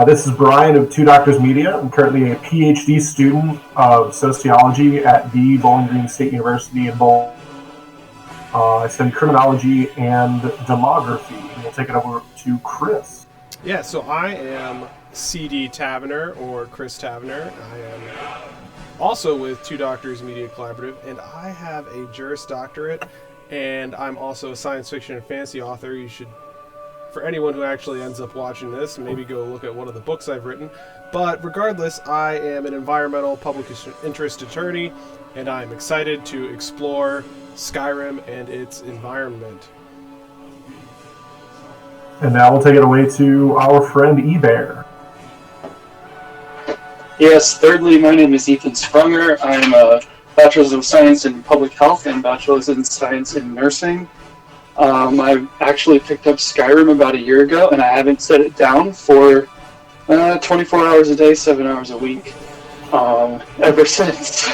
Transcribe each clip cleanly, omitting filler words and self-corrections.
This is Brian of Two Doctors Media. I'm currently a PhD student of sociology at the Bowling Green State University in Bowling. I study criminology and demography. We'll take it over to Chris. Yeah, so I am CD Tavener, or Chris Tavener. I am also with Two Doctors Media Collaborative, and I have a Juris Doctorate, and I'm also a science fiction and fantasy author. You should, for anyone who actually ends up watching this, maybe go look at one of the books I've written. But regardless, I am an environmental public interest attorney, and I'm excited to explore Skyrim and its environment. And now we'll take it away to our friend eBear. Yes, thirdly, my name is Ethan Sprunger. I'm a Bachelor's of Science in Public Health and Bachelor's in Science in Nursing. I actually picked up Skyrim about a year ago, and I haven't set it down for 24 hours a day, 7 hours a week ever since.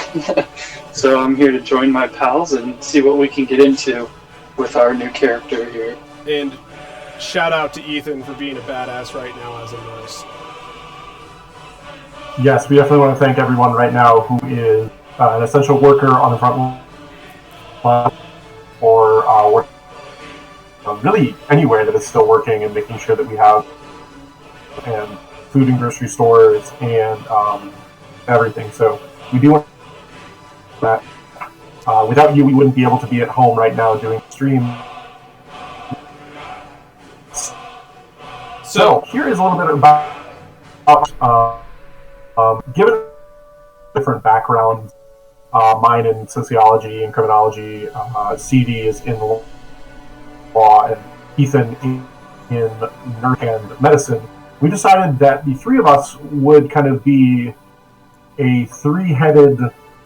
So I'm here to join my pals and see what we can get into with our new character here. And shout out to Ethan for being a badass right now as a nurse. Yes, we definitely want to thank everyone right now who is an essential worker on the front line or working really anywhere that is still working and making sure that we have and food and grocery stores and everything. So we do want that. Without you, we wouldn't be able to be at home right now doing stream. So here is a little bit about given different backgrounds, mine in sociology and criminology, CD is in law, and Ethan in nursing and medicine, we decided that the three of us would kind of be a three-headed,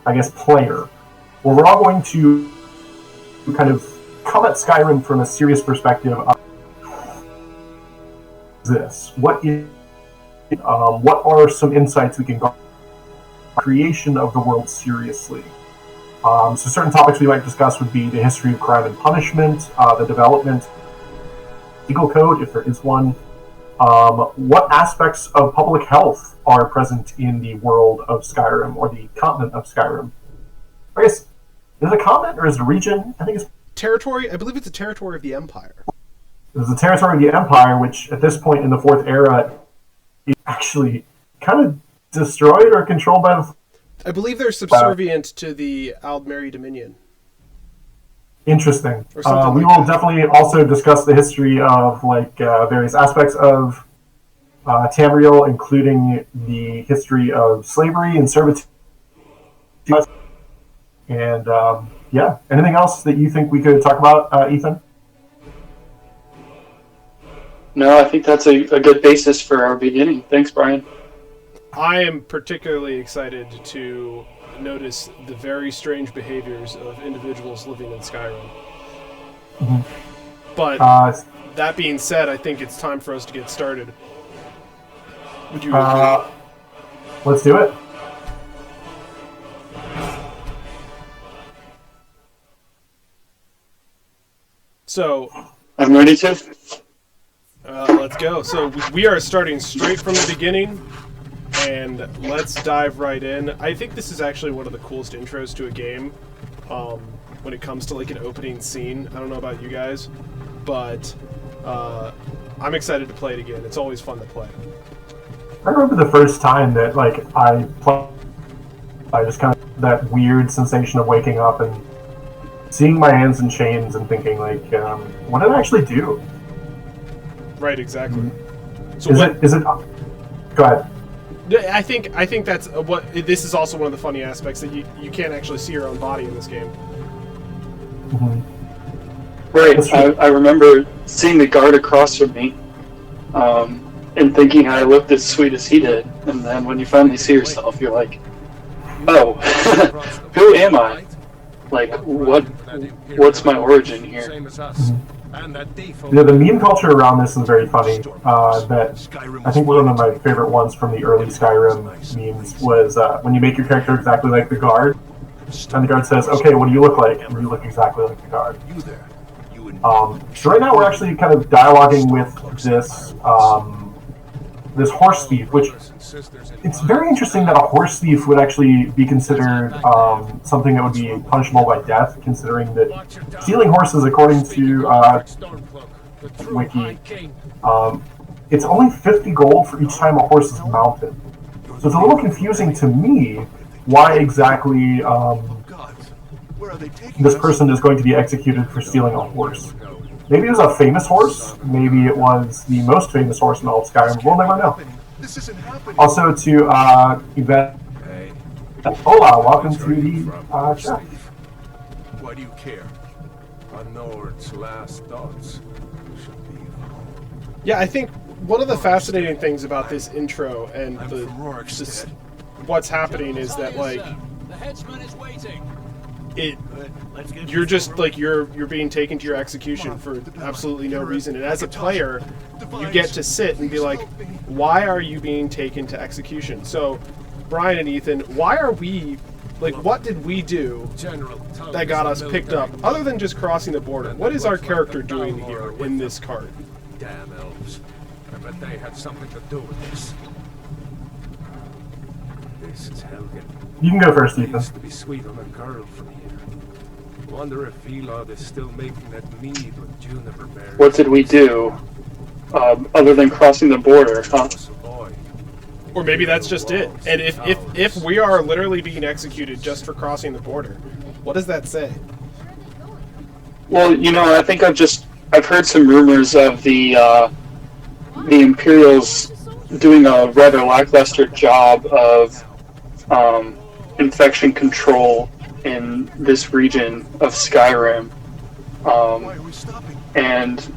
I guess, player, where we're all going to kind of come at Skyrim from a serious perspective of this. What are some insights we can go creation of the world seriously? So certain topics we might discuss would be the history of crime and punishment, the development legal code, if there is one, what aspects of public health are present in the world of Skyrim, or the continent of Skyrim. I guess, is it a continent or is it a region? I think it's territory. I believe it's a territory of the Empire. It's a territory of the Empire, which at this point in the Fourth Era is actually kind of destroyed or controlled by the... I believe they're subservient to the Aldmeri Dominion. Interesting. We will definitely also discuss the history of various aspects of Tamriel, including the history of slavery and servitude. And anything else that you think we could talk about, Ethan? No, I think that's a good basis for our beginning. Thanks, Brian. I am particularly excited to notice the very strange behaviors of individuals living in Skyrim. Mm-hmm. But that being said, I think it's time for us to get started. Would you agree? Let's do it. So, I'm ready to. Let's go. So we are starting straight from the beginning, and let's dive right in. I think this is actually one of the coolest intros to a game when it comes to like an opening scene. I don't know about you guys, but I'm excited to play it again. It's always fun to play. I remember the first time that I played, I just kind of that weird sensation of waking up and seeing my hands in chains and thinking what did I actually do? Right, exactly. Mm-hmm. So is it? Go ahead. I think that's what. This is also one of the funny aspects that you can't actually see your own body in this game. Mm-hmm. Right. I remember seeing the guard across from me, and thinking I looked as sweet as he did. And then when you finally see yourself, you're like, "Oh, who am I? Like, what's my origin here?" Mm-hmm. The meme culture around this is very funny. That I think one of my favorite ones from the early Skyrim memes was when you make your character exactly like the guard, and the guard says, "Okay, what do you look like?" And you look exactly like the guard. So right now we're actually kind of dialoguing with this this horse thief, which it's very interesting that a horse thief would actually be considered something that would be punishable by death, considering that stealing horses, according to Wiki, it's only 50 gold for each time a horse is mounted. So it's a little confusing to me why exactly this person is going to be executed for stealing a horse. Maybe it was a famous horse. Maybe it was the most famous horse in all of Skyrim. We'll never know. Also to Yvette. Hola, welcome to the chat. Why do you care? A Nord's last thoughts should be. Yeah, I think one of the fascinating things about this intro and what's happening is that, like, the headsman is waiting. You're just like you're being taken to your execution for absolutely no reason, and as a player you get to sit and be like, why are you being taken to execution? So Brian and Ethan, why are we, like, what did we do that got us picked up other than just crossing the border? What is our character doing here in this cart? Damn elves. I bet they had something to do with this. This is Helgen. You can go first, Ethan. Used to be sweet on a girl from here. Wonder if Elod is still making that mead with juniper berries. What did we do, other than crossing the border, huh? Or maybe that's just it. And if we are literally being executed just for crossing the border, what does that say? Well, you know, I think I've heard some rumors of the Imperials doing a rather lackluster job of infection control in this region of Skyrim, and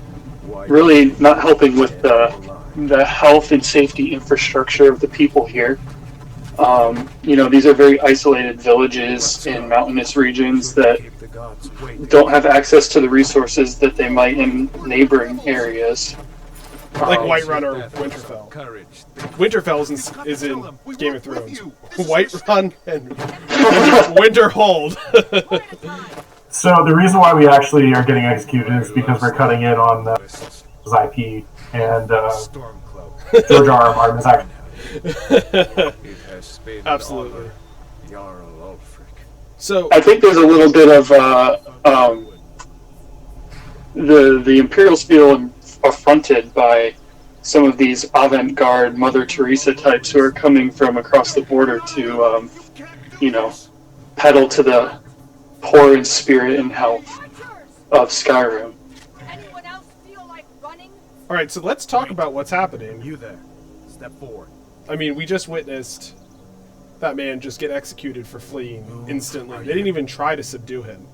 really not helping with the health and safety infrastructure of the people here. You know, these are very isolated villages in mountainous regions that don't have access to the resources that they might in neighboring areas. Like Whiterun or Winterfell. Winterfell is in Game of Thrones. Whiterun and Winterhold. So the reason why we actually are getting executed is because we're cutting in on his IP, and Draugr Martin is actually... Absolutely. So I think there's a little bit of the Imperials feel affronted by some of these avant-garde Mother Teresa types who are coming from across the border to, you know, peddle to the poor in spirit and health of Skyrim. Anyone else feel like running? all right, so let's talk about what's happening. You there. Step forward. I mean, we just witnessed that man just get executed for fleeing instantly. They didn't even try to subdue him.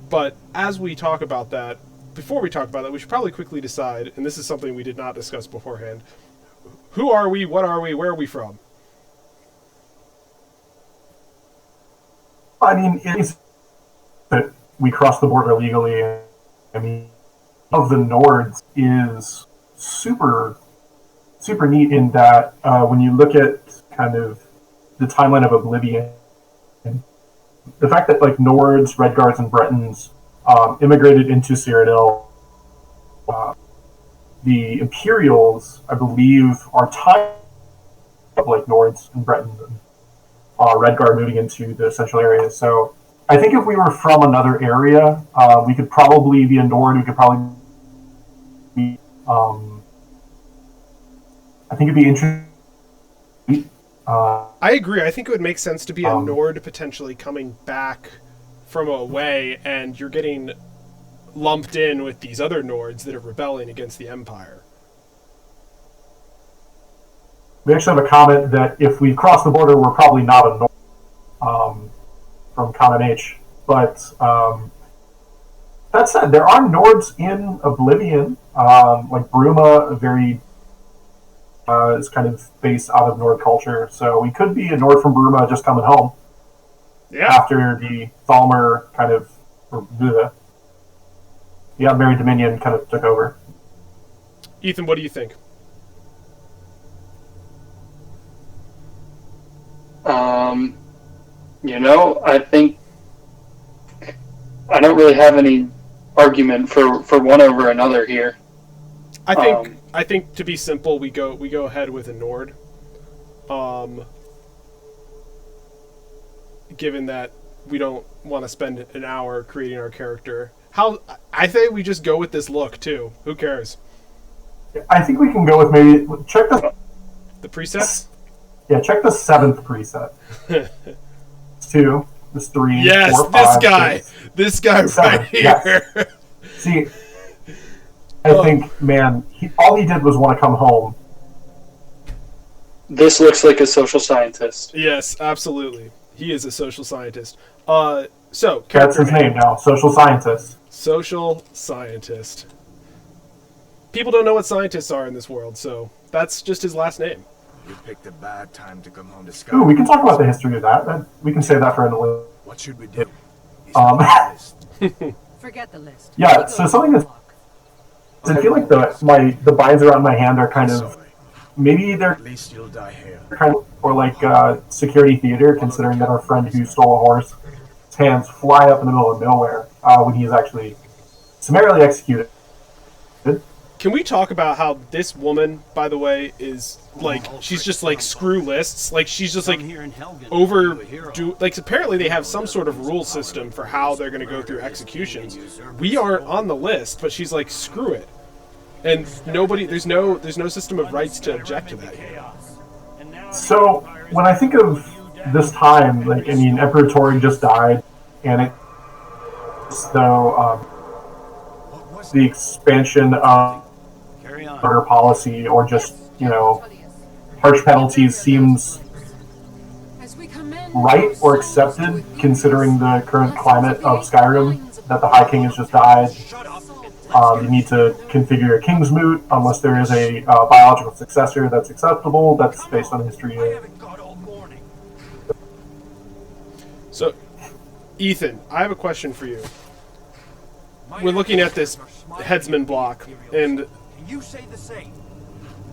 But as we talk about that, before we talk about that, we should probably quickly decide, and this is something we did not discuss beforehand, who are we, what are we, where are we from? I mean, it's that we crossed the border legally. I mean, of the Nords is super neat in that when you look at kind of the timeline of Oblivion, the fact that like Nords, Redguards, and Bretons immigrated into Cyrodiil, the Imperials, I believe, are tied of like Nords and Bretons and Redguard moving into the central area. So I think if we were from another area, we could probably be a Nord. We could probably be. I think it'd be interesting. I agree. I think it would make sense to be a Nord potentially coming back from away, and you're getting lumped in with these other Nords that are rebelling against the Empire. We actually have a comment that if we cross the border, we're probably not a Nord, from Common H. But that said, there are Nords in Oblivion, like Bruma, very is kind of based out of Nord culture. So we could be a Nord from Bruma just coming home. Yeah. After the Thalmor kind of, the Unmarried Dominion kind of took over. Ethan, what do you think? You know, I think I don't really have any argument for one over another here. I I think to be simple, we go ahead with a Nord. Given that we don't want to spend an hour creating our character, I think we just go with this look too. Who cares? I think we can go with maybe check the preset. Yeah, check the 7th preset. It's 2. This 3. Yes, 4, 5, 6, this guy 7. right here. Yes. See, I think, man, all he did was want to come home. This looks like a social scientist. Yes, absolutely. He is a social scientist. So That's his name now, social scientist. Social scientist. People don't know what scientists are in this world, so that's just his last name. You picked a bad time to come home to Ooh, Skyrim. we can talk about the history of that. We can say that for another. What should we do? Forget the list. Yeah, so something that's. I feel like the binds around my hand are kind of. Maybe they're At least you'll die here. kind of, or like security theater, considering that our friend who stole a horse, his hands fly up in the middle of nowhere when he is actually summarily executed. Can we talk about how this woman, by the way, is like, she's just like screw lists, like she's just like like apparently they have some sort of rule system for how they're going to go through executions. We are on the list, but she's like screw it, and there's no system of rights to object to that here. So when I think of this time, like, I mean, Emperor Tori just died, and the expansion of her policy, or just, harsh penalties seems right or accepted, considering the current climate of Skyrim, that the High King has just died. You need to configure a King's Moot unless there is a biological successor that's acceptable. That's based on history. So, Ethan, I have a question for you. We're looking at this headsman block, and You say the same.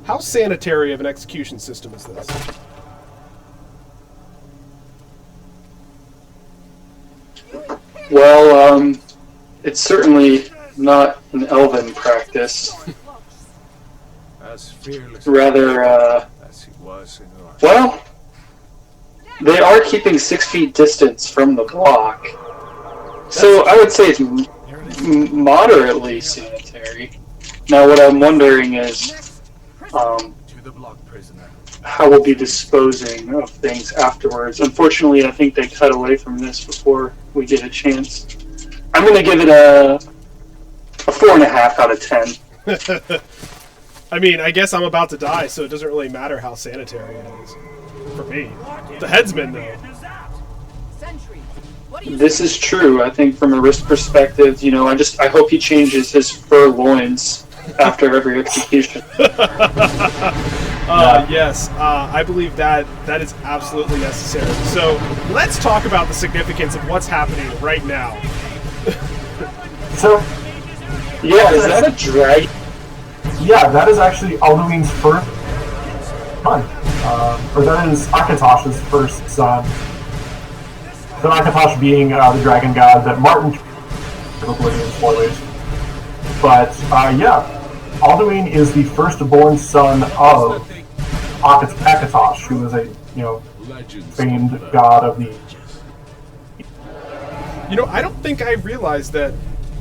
how sanitary of an execution system is this? Well, it's certainly not an elven practice. As fearless Rather, as he was in our... well, they are keeping 6 feet distance from the block. So I would say it's moderately sanitary. Now what I'm wondering is To the block, prisoner. how we'll be disposing of things afterwards. Unfortunately, I think they cut away from this before we get a chance. I'm going to give it a 4.5 out of 10. I mean, I guess I'm about to die, so it doesn't really matter how sanitary it is. For me. The headsman, though. Sentry. What do you This is true. I think from a risk perspective, I hope he changes his fur loins after every execution. Yes, I believe that is absolutely necessary. So, let's talk about the significance of what's happening right now. So, Yeah, is that a dragon? yeah, that is actually Alduin's first son. Or that is Akatosh's first son. So Akatosh being the dragon god that Martin Oblivion spoilers. But yeah, Alduin is the firstborn son of Akatosh, who is a famed god of the. I don't think I realized that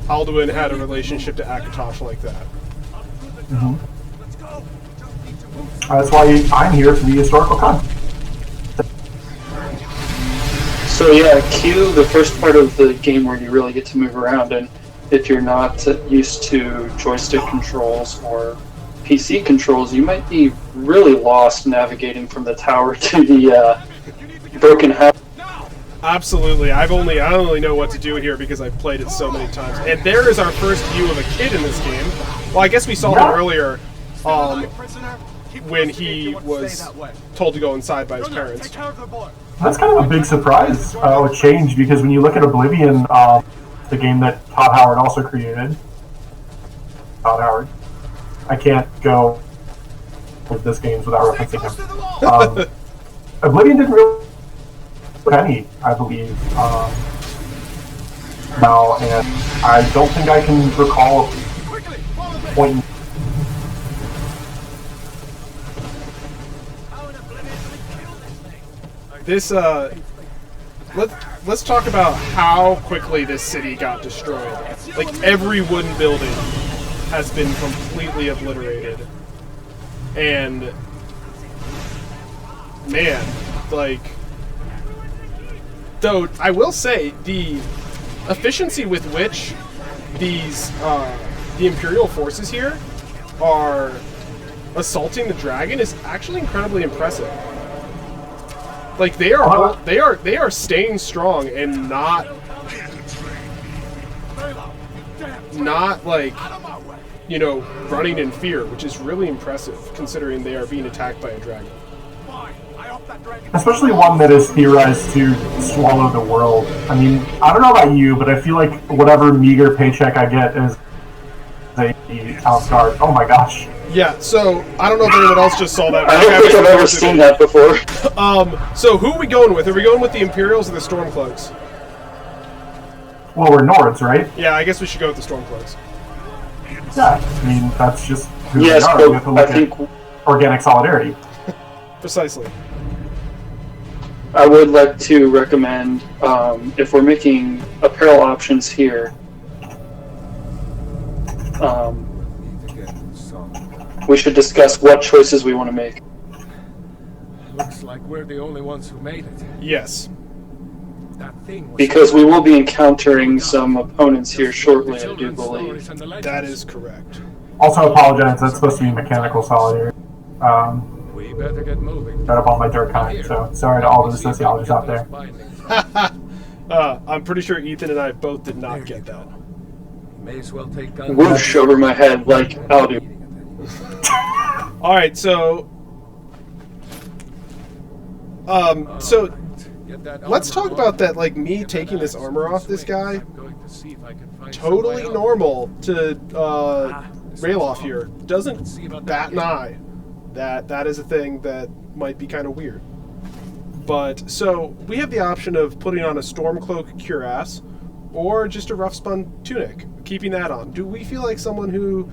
Alduin had a relationship to Akatosh like that. Mm-hmm. That's why I'm here for the historical context. So yeah, cue the first part of the game where you really get to move around, and if you're not used to joystick controls or PC controls, you might be really lost navigating from the tower to the broken house. Absolutely. I don't really know what to do here because I've played it so many times. And there is our first view of a kid in this game. Well, I guess we saw him earlier when he was told to go inside by his parents. That's kind of a big surprise, a change, because when you look at Oblivion, the game that Todd Howard also created, Todd Howard, I can't go with this games without referencing him. Oblivion didn't really penny, I believe, now, and I don't think I can recall a point. This let's talk about how quickly this city got destroyed. Like every wooden building has been completely obliterated. And man, like, though I will say the efficiency with which these the Imperial forces here are assaulting the dragon is actually incredibly impressive. Like they are staying strong and not like, you know, running in fear, which is really impressive considering they are being attacked by a dragon. Especially one that is theorized to swallow the world. I mean, I don't know about you, but I feel like whatever meager paycheck I get is a house guard. Oh my gosh. Yeah, so I don't know if anyone else just saw that. I don't think I've ever seen that before. So who are we going with? Are we going with the Imperials or the Stormcloaks? Well, we're Nords, right? Yeah, I guess we should go with the Stormcloaks. Yeah, I mean, that's just who Yes, we are. but We have to look I think at organic solidarity. Precisely. I would like to recommend, if we're making apparel options here, we should discuss what choices we want to make. Looks like we're the only ones who made it. Yes. That thing was Because we will be encountering some opponents here shortly, I do believe. That is correct. Also, apologize. That's supposed to be mechanical solidarity. We better get moving. Got up on my dirt kind, so sorry to all the sociologists out there. I'm pretty sure Ethan and I both did not get that. May as well take guns. Whoosh over my head like I'll do. Alright, so let's talk about that, like me taking this armor off this guy. Totally normal to Rayloff here. Doesn't bat an eye. That is a thing that might be kind of weird. But so we have the option of putting on a Stormcloak cuirass or just a rough spun tunic, keeping that on. Do we feel like someone who,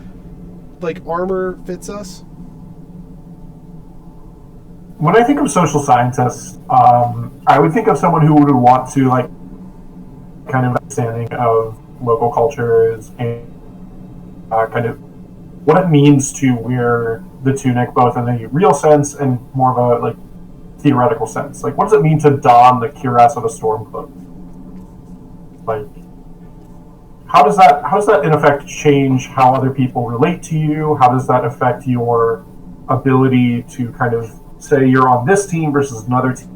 like, armor fits us? When I think of social scientists, I would think of someone who would want to, like, kind of understanding of local cultures and kind of what it means to wear the tunic, both in a real sense and more of a, like, theoretical sense. Like, what does it mean to don the cuirass of a Stormcloak? Like, how does that in effect change how other people relate to you? How does that affect your ability to kind of say you're on this team versus another team?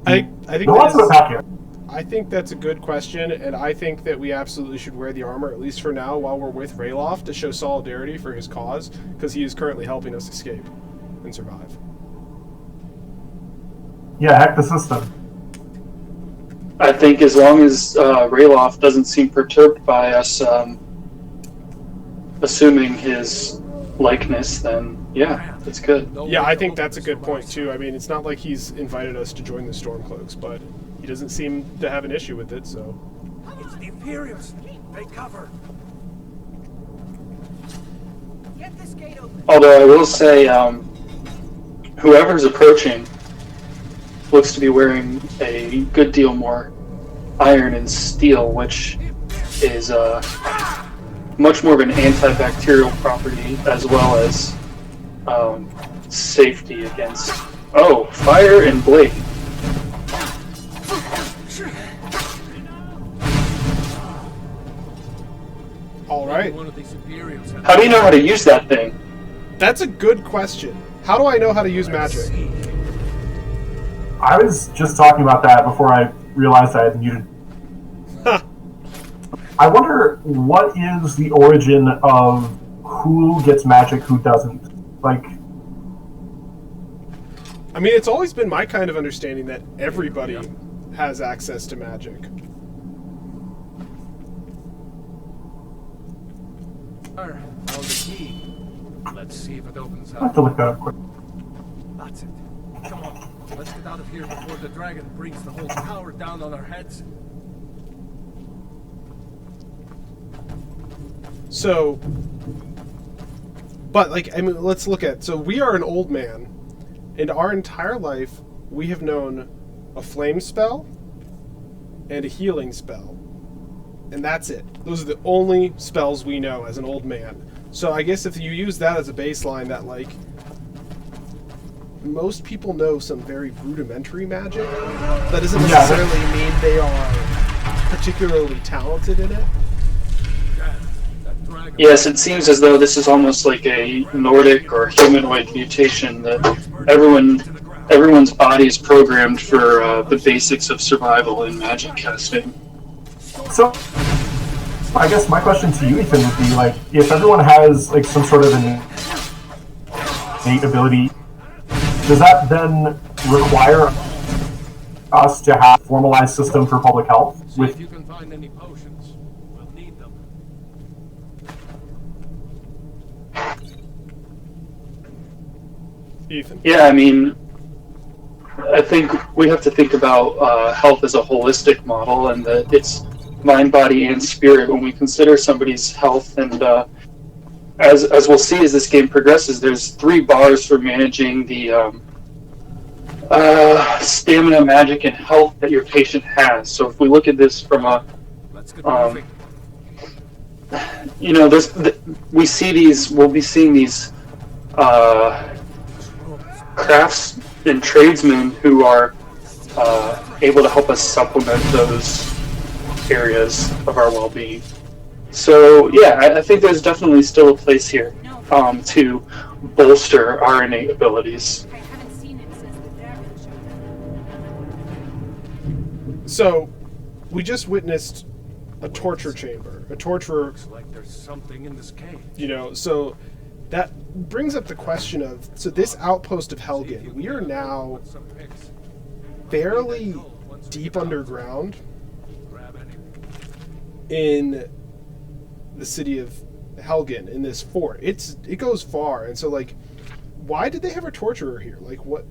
I think lots of attack here. I think that's a good question, and I think that we absolutely should wear the armor, at least for now, while we're with Rayloff, to show solidarity for his cause, because he is currently helping us escape and survive. Yeah, hack the system. I think as long as Rayloff doesn't seem perturbed by us assuming his likeness, then yeah, it's good. Yeah, I think that's a good point, too. I mean, it's not like he's invited us to join the Stormcloaks, but he doesn't seem to have an issue with it, so... It's the Imperials. They cover. Get this gate open. Although I will say, whoever's approaching looks to be wearing a good deal more iron and steel, which is much more of an antibacterial property, as well as safety against fire and blade. All right. How do you know how to use that thing? That's a good question. How do I know how to use magic? I was just talking about that before I realized I had muted. Huh. I wonder what is the origin of who gets magic, who doesn't. Like, I mean, it's always been my kind of understanding that everybody has access to magic. Found the key. Let's see if it opens I have up. to look that up quick. That's it. Come on, let's get out of here before the dragon brings the whole tower down on our heads. So, but like, I mean, let's look at, so we are an old man, and our entire life we have known a flame spell, and a healing spell. And that's it. Those are the only spells we know as an old man. So I guess if you use that as a baseline, that like most people know some very rudimentary magic, that doesn't necessarily mean they are particularly talented in it. Yes, it seems as though this is almost like a Nordic or humanoid mutation that everyone's body is programmed for the basics of survival in magic casting. So, I guess my question to you, Ethan, would be like, if everyone has like some sort of innate ability, does that then require us to have a formalized system for public health? If you can find any potions, we'll need them. Ethan. Yeah, I mean, I think we have to think about health as a holistic model, and that it's mind, body, and spirit when we consider somebody's health. And as we'll see as this game progresses, there's 3 bars for managing the stamina, magic, and health that your patient has. So if we look at this from a we'll be seeing these crafts and tradesmen who are able to help us supplement those areas of our well-being. So yeah, I think there's definitely still a place here to bolster our innate abilities. I haven't seen it since the Draugr showed up. So, we just witnessed a torture chamber. A torturer, Looks like there's something in this cave. so that brings up the question of, so this outpost of Helgen, we are now Some picks. fairly deep underground Grab any. in the city of Helgen, in this fort. It goes far, and so like, why did they have a torturer here? Like, what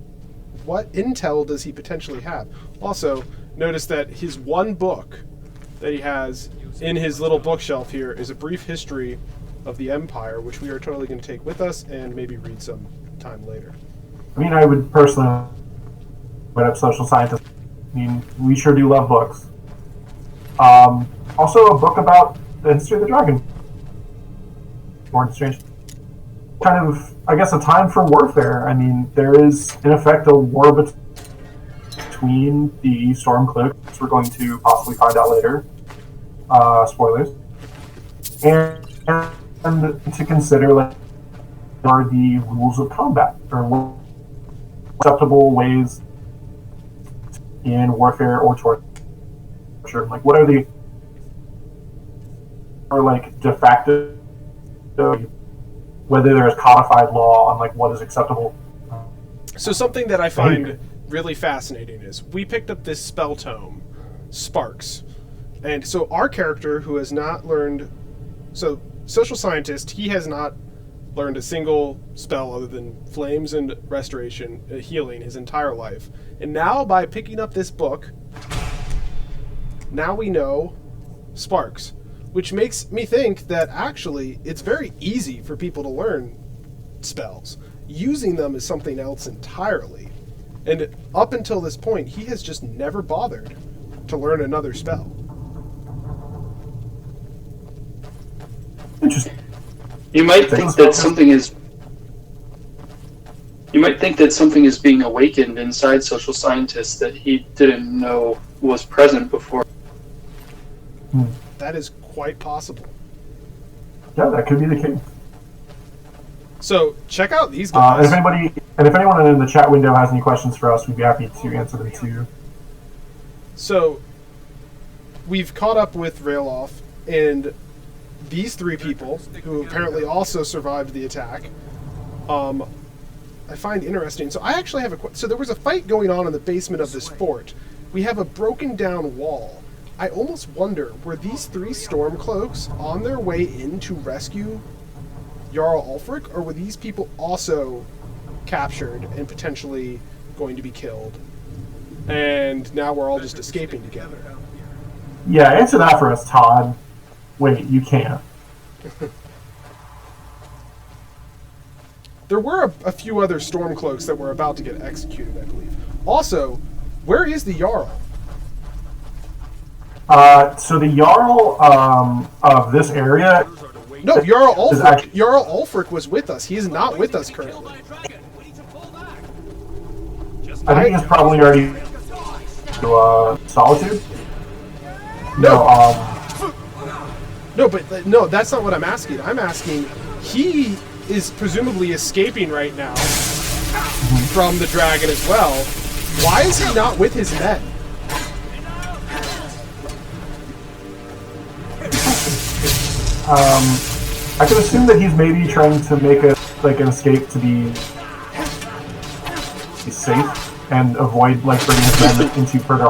intel does he potentially have? Also, notice that his one book that he has in his little bookshelf here is a brief history of the Empire, which we are totally going to take with us and maybe read some time later. I mean, I would personally write up social scientists. I mean, we sure do love books. Also, a book about the history of the dragon. More strange. Kind of, I guess, a time for warfare. I mean, there is, in effect, a war between the Stormcloaks, which we're going to possibly find out later. Spoilers. And to consider, like, are the rules of combat, or what acceptable ways in warfare or torture. Like, what are the, or like de facto, whether there is codified law on like what is acceptable. So something that I find really fascinating is we picked up this spell tome, Sparks, and so our character, who has not learned, so social scientist, he has not learned a single spell other than flames and restoration, healing his entire life. And now by picking up this book, now we know Sparks, which makes me think that actually it's very easy for people to learn spells. Using them is something else entirely. And up until this point, he has just never bothered to learn another spell. Interesting. You might think that something is being awakened inside social scientists that he didn't know was present before. That is quite possible. Yeah, that could be the case. So check out these And guys. if anyone in the chat window has any questions for us, we'd be happy to answer them too. So we've caught up with Railoff, and these 3 people, who apparently also survived the attack, I find interesting. So I actually have so there was a fight going on in the basement of this fort. We have a broken down wall. I almost wonder, were these 3 Stormcloaks on their way in to rescue Jarl Ulfric, or were these people also captured and potentially going to be killed? And now we're all just escaping together. Yeah, answer that for us, Todd. Wait, you can't. There were a few other Stormcloaks that were about to get executed, I believe. Also, Where is the Jarl? So the Jarl of this area. No, Jarl Ulfric. actually- Jarl Ulfric was with us. He is not with us currently. I think he's probably already to Solitude. No. No, but no, that's not what I'm asking. I'm asking, he is presumably escaping right now from the dragon as well. Why is he not with his men? I could assume that he's maybe trying to make an escape to be safe and avoid bringing his men into further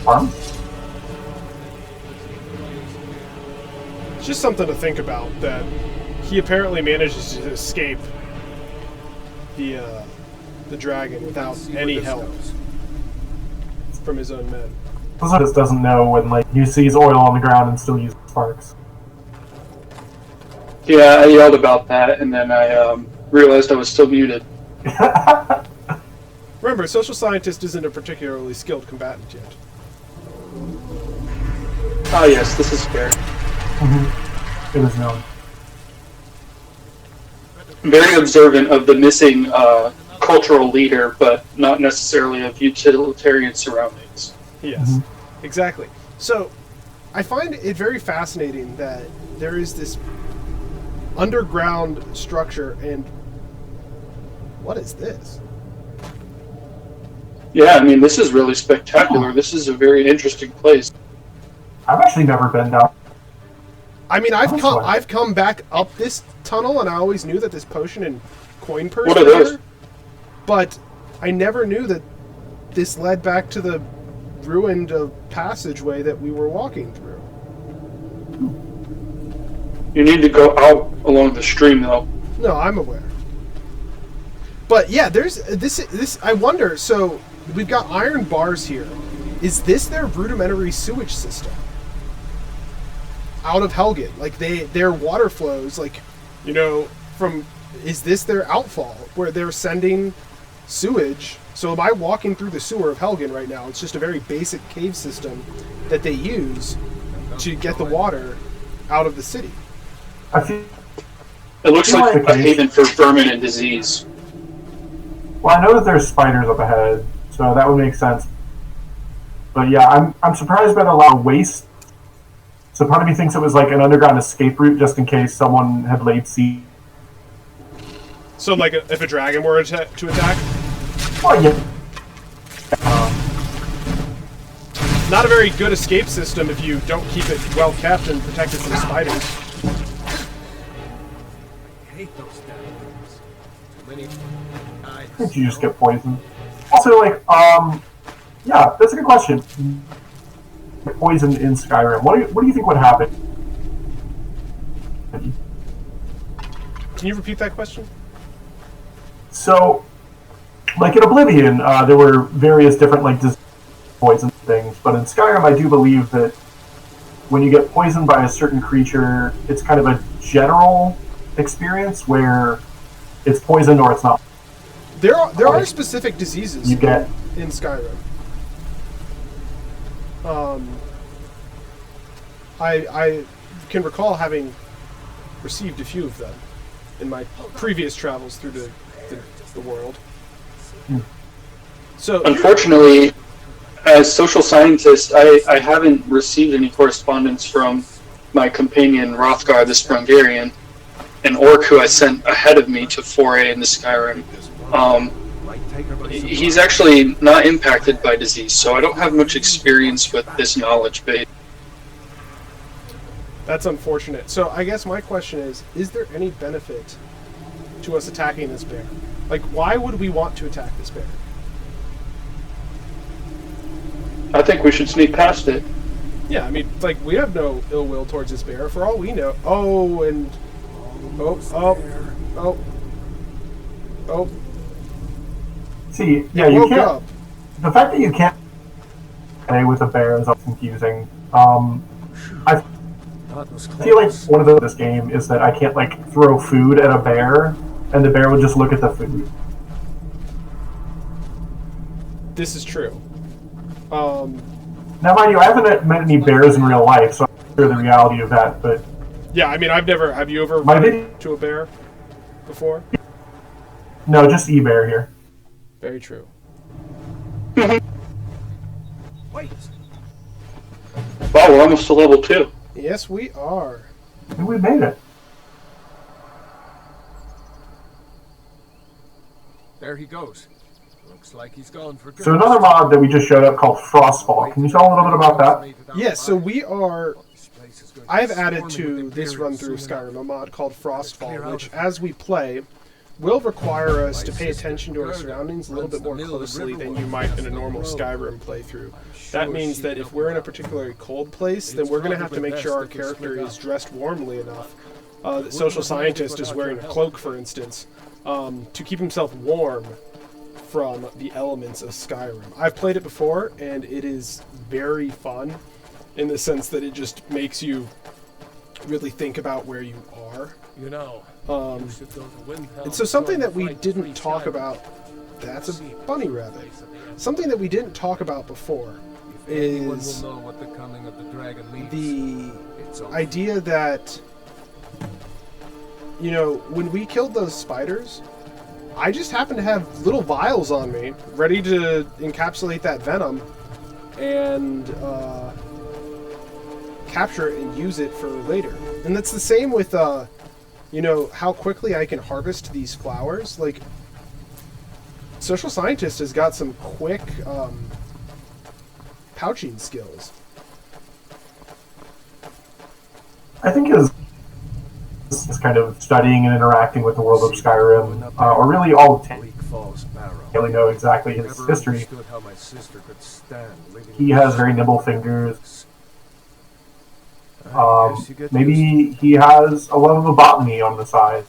harm. It's just something to think about, that he apparently manages to escape the dragon without any help from his own men. This doesn't know when he sees oil on the ground and still uses sparks. Yeah, I yelled about that, and then I realized I was still muted. Remember, social scientist isn't a particularly skilled combatant yet. Ah, yes, this is fair. It is known. Very observant of the missing cultural leader, but not necessarily of utilitarian surroundings. Yes, exactly. So, I find it very fascinating that there is this underground structure, and what is this? Yeah, I mean, this is really spectacular. This is a very interesting place. I've actually never been down. I mean, I've come back up this tunnel, and I always knew that this potion and coin purse What are were those? there, but I never knew that this led back to the ruined passageway that we were walking through. You need to go out along the stream, though. No, I'm aware. But yeah, there's this. I wonder. So we've got iron bars here. Is this their rudimentary sewage system out of Helgen? Their water flows, from. Is this their outfall where they're sending sewage? So am I walking through the sewer of Helgen right now? It's just a very basic cave system that they use to get the water out of the city. I feel. It looks like a haven for vermin and disease. Well, I know that there's spiders up ahead, so that would make sense. But yeah, I'm surprised by the lot of waste. So part of me thinks it was an underground escape route, just in case someone had laid siege. So, if a dragon were to attack? Well, yeah. Not a very good escape system if you don't keep it well kept and protected from spiders. I hate those damn things. Too many. I think you just get poisoned. Also, yeah, that's a good question. Poison in Skyrim. What do you think would happen? Can you repeat that question? So, in Oblivion, there were various different poison things, but in Skyrim, I do believe that when you get poisoned by a certain creature, it's kind of a general experience where it's poisoned or it's not. There are specific diseases you get in Skyrim. I can recall having received a few of them in my previous travels through the world. So, unfortunately, as social scientist, I haven't received any correspondence from my companion Hrothgar the Sprungarian, an orc who I sent ahead of me to foray into Skyrim. He's actually not impacted by disease, so I don't have much experience with this knowledge base. that's unfortunate. So I guess my question is there any benefit to us attacking this bear? Why would we want to attack this bear? I think we should sneak past it. Yeah, I mean, we have no ill will towards this bear. For all we know. Oh. See, yeah, you woke can't. up. The fact that you can't play with a bear is confusing. I feel like one of this game is that I can't throw food at a bear, and the bear would just look at the food. This is true. Now, mind you, I haven't met any bears in real life, so I'm not sure the reality of that. But yeah, I mean, I've never. Have you ever My run vid- into a bear before? no, just e-bear here. Very true. Wait! Wow, we're almost to level 2. Yes, we are. I think we made it. There he goes. Looks like he's gone for good. So another mod that we just showed up called Frostfall. Can you tell a little bit about that? Yes, so we are. I've added to this run through of Skyrim a mod called Frostfall, which, as we play, will require us to pay attention to our surroundings a little bit more closely than you might in a normal Skyrim playthrough. That means that if we're in a particularly cold place, then we're going to have to make sure our character is dressed warmly enough. The social scientist is wearing a cloak, for instance, to keep himself warm from the elements of Skyrim. I've played it before, and it is very fun in the sense that it just makes you really think about where you are. You know, And so something that we didn't talk about, that's a bunny rabbit. Something that we didn't talk about before is the idea that, you know, when we killed those spiders, I just happened to have little vials on me, ready to encapsulate that venom and capture it and use it for later. And that's the same with, you know, how quickly I can harvest these flowers. Like, Social Scientist has got some quick pouching skills. I think is kind of studying and interacting with the world of Skyrim, or really all of really know exactly his history. He has very nimble fingers. Maybe he has a love of botany on the side.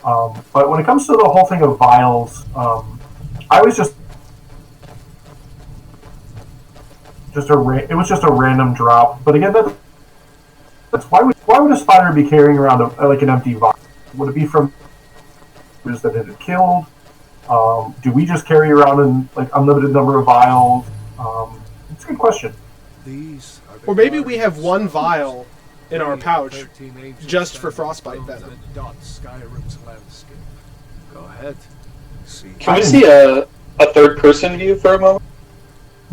But when it comes to the whole thing of vials, I was just it was just a random drop. But again, that's why would a spider be carrying around like an empty vial? Would it be from that it had killed? Do we just carry around an like unlimited number of vials? It's a good question. Or maybe we have one vial in our pouch just for frostbite venom. Go ahead. Can we see a third-person view for a moment?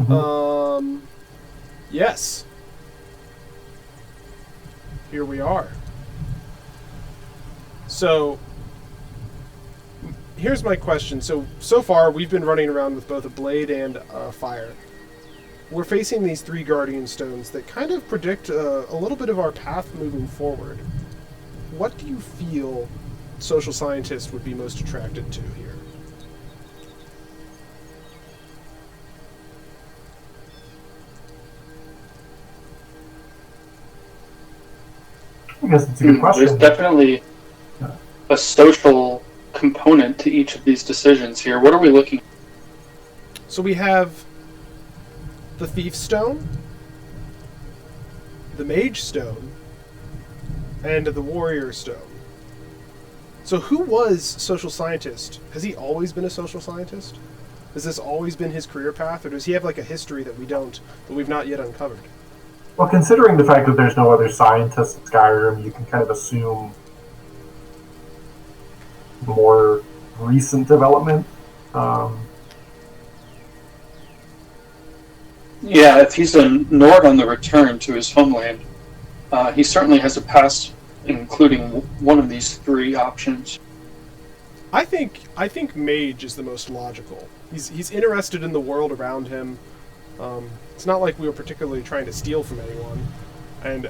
Mm-hmm. Yes. Here we are. So, here's my question. So far, we've been running around with both a blade and a fire. We're facing these 3 guardian stones that kind of predict a little bit of our path moving forward. What do you feel Social Scientist would be most attracted to here? I guess it's a good question. There's definitely a social component to each of these decisions here. What are we looking at? So we have the Thief Stone, the Mage Stone, and the Warrior Stone. So who was Social Scientist? Has he always been a social scientist? Has this always been his career path, or does he have like a history that we've not yet uncovered? Well, considering the fact that there's no other scientists in Skyrim, you can kind of assume more recent development. Yeah, if he's a Nord on the return to his homeland, he certainly has a past, including one of these 3 options. I think Mage is the most logical. He's interested in the world around him. It's not like we were particularly trying to steal from anyone, and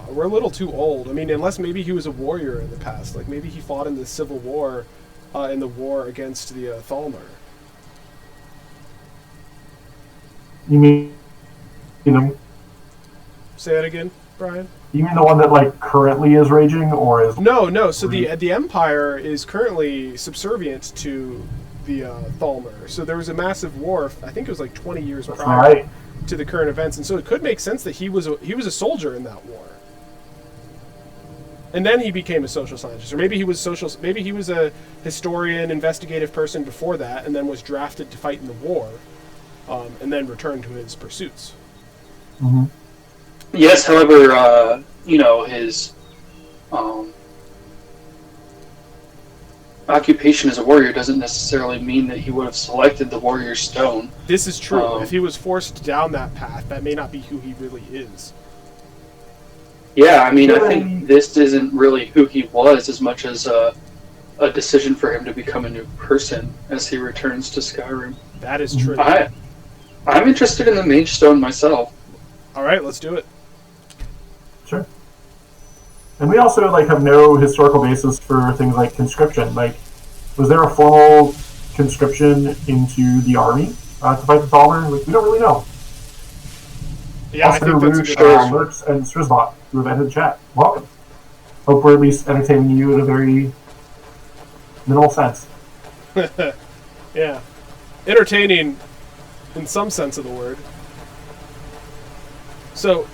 we're a little too old. I mean, unless maybe he was a warrior in the past, like maybe he fought in the Civil War, in the war against the Thalmor. You mean, Say that again, Brian? You mean the one that like currently is raging, or is No. So the Empire is currently subservient to the Thalmor. So there was a massive war. I think it was like 20 years prior to the current events, and so it could make sense that he was a soldier in that war. And then he became a social scientist, or maybe he was maybe he was a historian, investigative person before that, and then was drafted to fight in the war, and then returned to his pursuits. Mm-hmm. Yes, however, his occupation as a warrior doesn't necessarily mean that he would have selected the warrior stone. This is true. If he was forced down that path, that may not be who he really is. Yeah, I mean, I think this isn't really who he was as much as a decision for him to become a new person as he returns to Skyrim. That is true. I'm interested in the Mage Stone myself. All right, let's do it. Sure. And we also have no historical basis for things like conscription. Was there a formal conscription into the army to fight the Thalmor? We don't really know. Yeah, also, I think that's a Rouge, good question. Lurks, and Strizbot, who have entered the chat. Welcome. Hope we're at least entertaining you in a very minimal sense. Yeah. Entertaining in some sense of the word. So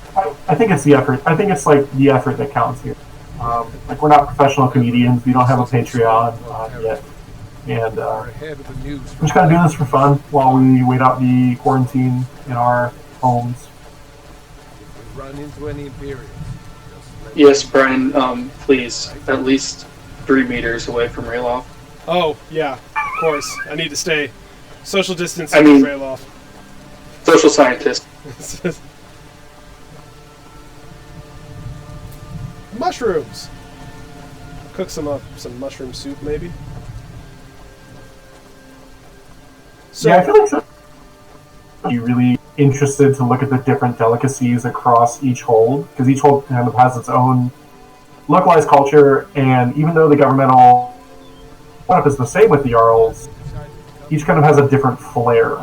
I think it's the effort. I think it's the effort that counts here. We're not professional comedians. We don't have a Patreon yet. And we're just kind of doing this for fun while we wait out the quarantine in our homes. Run into any Imperials. Yes, Brian, please, at least 3 meters away from Rayloff. Oh, yeah, of course. I need to stay social distance I mean- trail off. Social scientist. Mushrooms! Cook some mushroom soup, maybe? So, Yeah, I feel like so. You really interested to look at the different delicacies across each hold, because each hold kind of has its own localized culture, and even though the governmental setup is the same with the Jarls, each kind of has a different flair.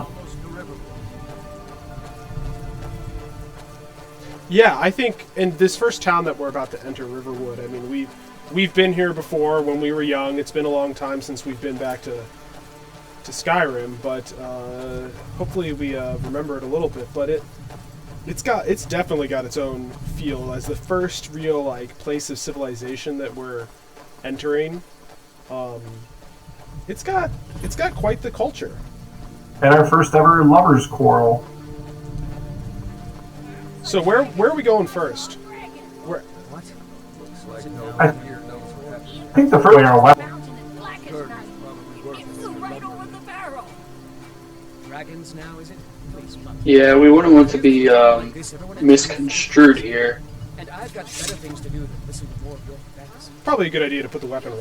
yeah, I think in this first town that we're about to enter, Riverwood, I mean, we've been here before when we were young. It's been a long time since we've been back to Skyrim, but hopefully we remember it a little bit. But it's definitely got its own feel as the first real place of civilization that we're entering. It's got quite the culture. And our first ever lovers' quarrel. So where are we going first? Where? Looks like no I- one here knows what happened. I think the first way our weapon. Mountain is black as Kurt's night. probably working It's with right another- over the barrel. Dragons now, is it? Please, Mother. Yeah, we wouldn't want to be Like this, everyone has- misconstrued here. And I've got better things to do than listen to more of your fantasy. Probably a good idea to put the weapon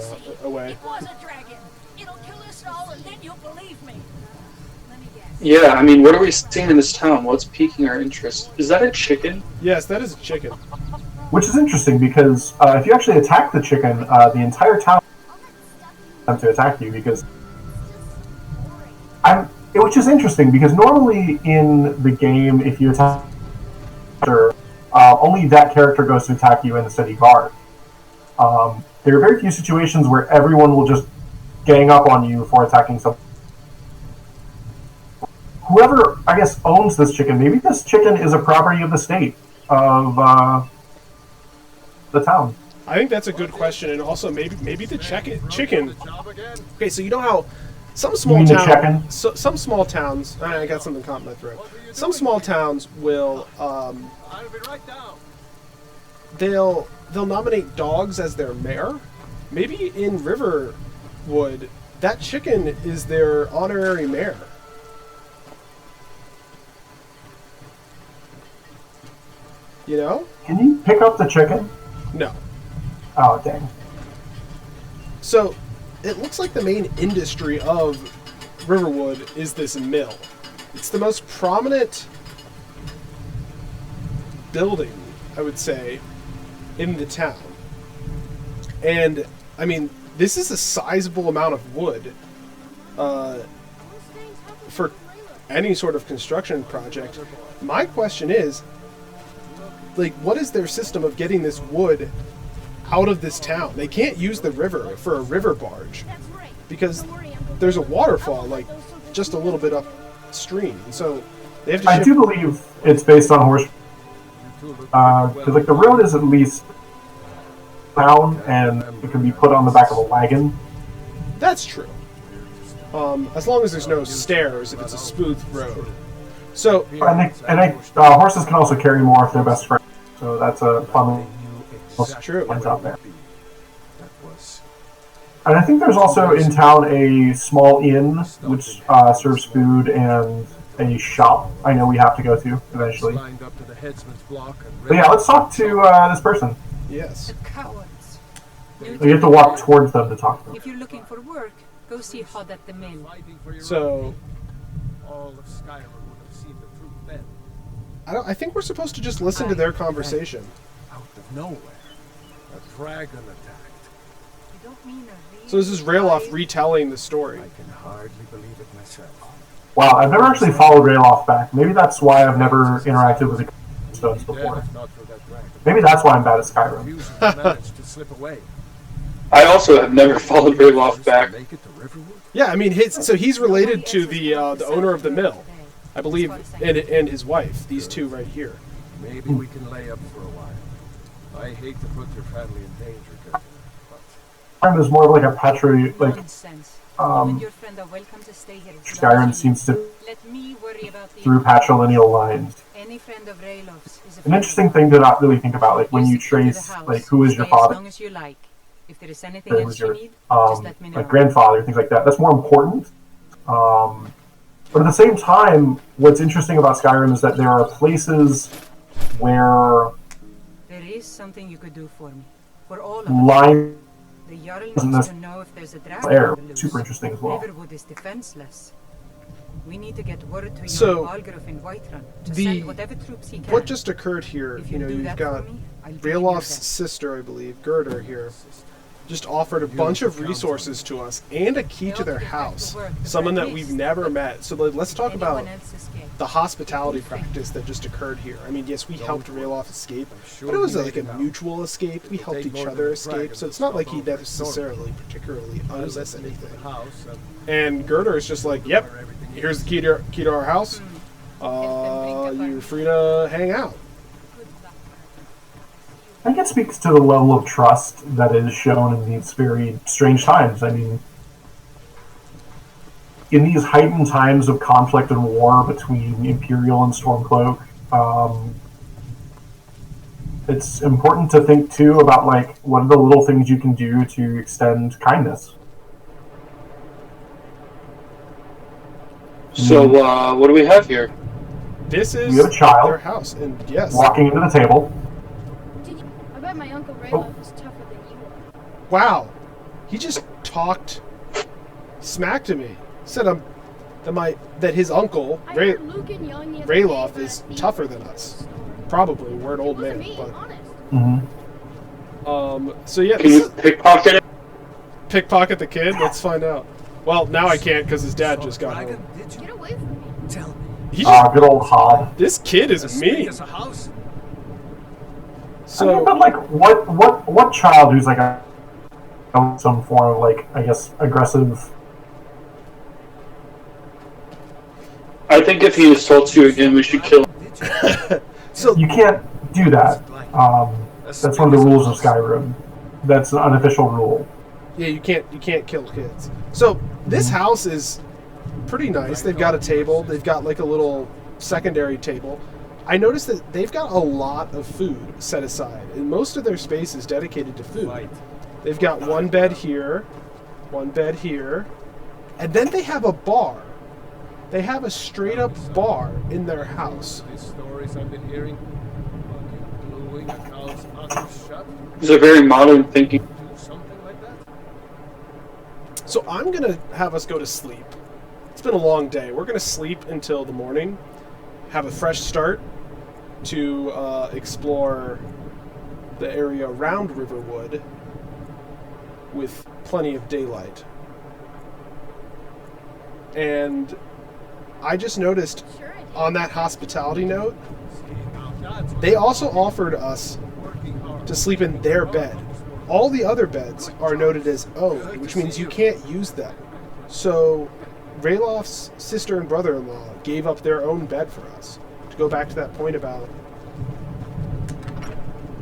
away. It was a dragon. It'll kill us all, and then you'll believe me. Let me guess. Yeah, I mean, what are we seeing in this town? What's piquing our interest? Is that a chicken? Yes, that is a chicken. Which is interesting because if you actually attack the chicken, the entire town comes to attack you because which is interesting because normally in the game, if you attack, only that character goes to attack you in the city guard. There are very few situations where everyone will just gang up on you for attacking someone. Whoever, I guess, owns this chicken, maybe this chicken is a property of the state of the town. I think that's a good question, and also maybe the chicken. Okay, so you know how some small mean the towns, chicken? some small towns. I got something caught in my throat. Some small towns will I'll be right down. they'll nominate dogs as their mayor. Maybe in Riverwood, that chicken is their honorary mayor. You know? Can you pick up the chicken? No. Oh, dang. So, it looks like the main industry of Riverwood is this mill. It's the most prominent building, I would say, in the town. And, I mean, this is a sizable amount of wood for any sort of construction project. My question is, what is their system of getting this wood out of this town? They can't use the river for a river barge because there's a waterfall, just a little bit upstream. So they have to I ship. do believe it's based on horse. Because the road is at least town, and it can be put on the back of a wagon. That's true. As long as there's no stairs, if it's a smooth road. So, Horses can also carry more if they're best friends. So that's a fun true. ones out there. And I think there's also in town a small inn which serves food and a shop. I know we have to go to eventually. But yeah, let's talk to this person. Yes. The cowards. We have to walk towards them to talk to them. If you're looking for work, go see Hod at the mill. So, all of Skyrim would have seen the truth then. I think we're supposed to just listen to their conversation. Out of nowhere, a dragon attacked. You don't mean a real So this is Rayloff retelling the story. I can hardly believe it myself. Wow, I've never actually followed Rayloff back. Maybe that's why I've never interacted with the stones before. If not for that dragon, Maybe that's why I'm bad at Skyrim. Fusion managed to slip away. I also have never followed Riverwood back. Make it to Riverwood? Yeah, I mean, so he's related to the owner of the mill, I believe, and his wife. These two right here. Maybe we can lay up for a while. I hate to put your family in danger, Captain, but Skyrim is more of like a patriot, like nonsense. You and your friend are welcome to stay here. Skyrim seems to Let me worry about the through patrilineal lines. Any friend of Rayloff's is a An friend. interesting thing to not really think about, like when you trace, like who is your Stay as father, long as you like. If there is anything who else is you your need, just let me know. like grandfather, things like that. That's more important. But at the same time, what's interesting about Skyrim is that there are places where There is something you could do for me. For all of us. line The Jarl Isn't needs this to know if there's a dragon air on the loose. super interesting as well. Riverwood is defenseless. We need to get word to So, young Balgruuf in Whiterun to the- send whatever troops he can. What just occurred here, If you know, do you've that got for me, I'll be in your Rayloff's debt. sister, I believe, Gerder here, just offered a bunch of resources to us and a key to their house. Someone that we've never met. So let's talk about Anyone else escape? the hospitality practice that just occurred here. I mean, yes, we helped Rayloff escape, but it was like a mutual escape. We helped each other escape, so it's not like he necessarily particularly owes us anything. And Gerder is just like, yep, here's the key to our house. You're free to hang out. I think it speaks to the level of trust that is shown in these very strange times. I mean, in these heightened times of conflict and war between Imperial and Stormcloak, it's important to think too about like what are the little things you can do to extend kindness. So, what do we have here? This is We have a child. their house, and yes, Walking into the table. I bet my Uncle Rayloff is tougher than you are. wow, he just talked smack to me. Said that his uncle I heard Luke and Young the other day Rayloff about is a thief tougher in than the us. store. Probably, we're an It old wasn't man, me, honest. So yeah, Can you pickpocket it? pickpocket the kid. Let's find out. Well, now I can't because his dad just got home. Get away from me. Tell me. He just, Good old Hod. this kid is mean. As a house? I mean, but So like, what child who's like some form of like, I guess, aggressive. I think if he assaults you again, we should kill him. so You can't do that. That's one of the rules of Skyrim. That's an unofficial rule. yeah, you can't kill kids. So this house is pretty nice. They've got a table. They've got like a little secondary table. I noticed that they've got a lot of food set aside, and most of their space is dedicated to food. They've got one bed here, and then they have a bar. They have a straight up bar in their house. These stories I've been hearing. Fucking gluing a cow's udders shut. He's a very modern thinking. Do something like that? So I'm gonna have us go to sleep. It's been a long day. We're gonna sleep until the morning, have a fresh start to explore the area around Riverwood with plenty of daylight. And I just noticed Sure I did. on that hospitality note, See, now that's they also offered us working hard. to sleep in their bed. All the other beds are noted as owned, which means you can't use them. So Rayloff's sister and brother-in-law gave up their own bed for us. To go back to that point about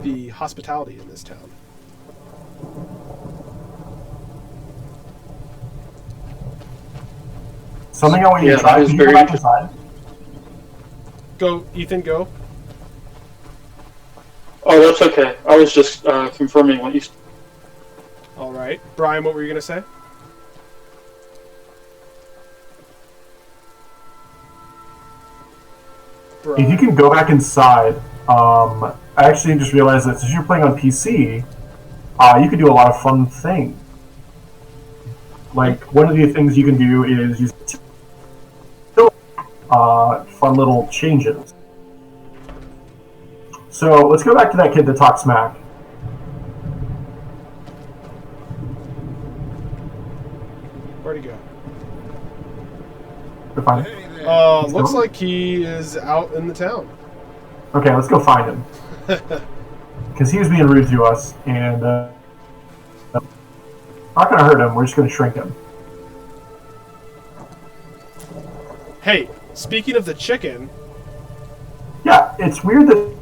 the hospitality in this town. Something I want you Yeah, to try. that is Can you go very back inside? Go, Ethan, go. Oh, that's okay. I was just confirming what you. All right. Brian, what were you going to say? If you can go back inside, I actually just realized that since you're playing on PC, you can do a lot of fun things. Like, one of the things you can do is use fun little changes. So, let's go back to that kid that talks smack. Where'd he go? Go find him. Looks like he is out in the town. Okay, let's go find him. Because he was being rude to us, and not going to hurt him, we're just going to shrink him. Hey, speaking of the chicken... Yeah, it's weird that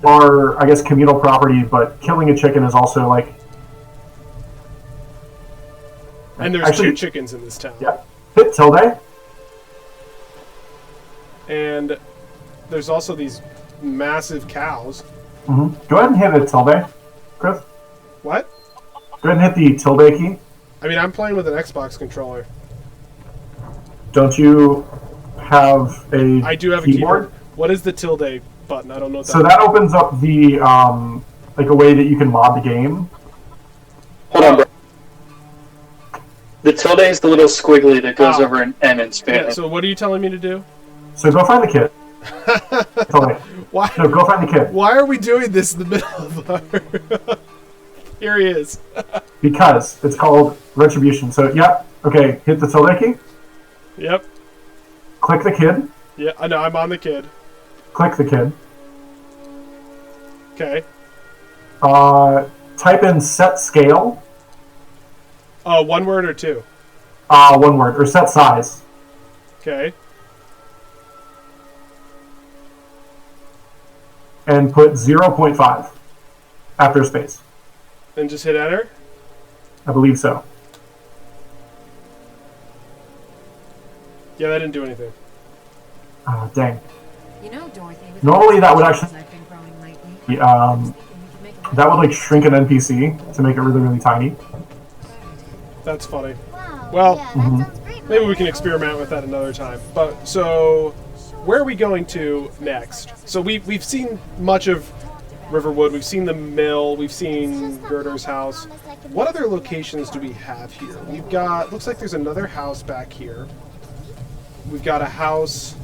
our, I guess, communal property, but killing a chicken is also, like... And there's actually, 2 chickens in this town. Yeah. Hit Tilde. And there's also these massive cows. Mm-hmm. Go ahead and hit it, Tilde. Chris? What? Go ahead and hit the Tilde key. I mean, I'm playing with an Xbox controller. Don't you have a I do have a keyboard. What is the tilde button? I don't know what that So that opens up the, like a way that you can mod the game. Hold on, bro. The tilde is the little squiggly that goes over an N in Spanish. Yeah, so what are you telling me to do? So go find the kid. Tilde. Why? No, go find the kid. Why are we doing this in the middle of our... Here he is. Because it's called Retribution. So, yep. Okay, hit the tilde key. Yep. Click the kid. Yeah, I know, I'm on the kid. Click the kid. Okay. Type in set scale. One word or 2? One word. Or set size. Okay. And put 0.5 after space. And just hit enter? I believe so. Yeah, that didn't do anything. Dang. You know, Dorothy, with Normally that would the actually... I've been growing lately, that would like shrink an NPC to make it really, really tiny. That's funny. Wow. Well, yeah, that sounds great. maybe we can experiment with that another time. But, so, where are we going to next? So we've seen much of Riverwood, we've seen the mill, we've seen Gerder's house. What other locations do we have here? We've got, looks like there's another house back here. We've got a house,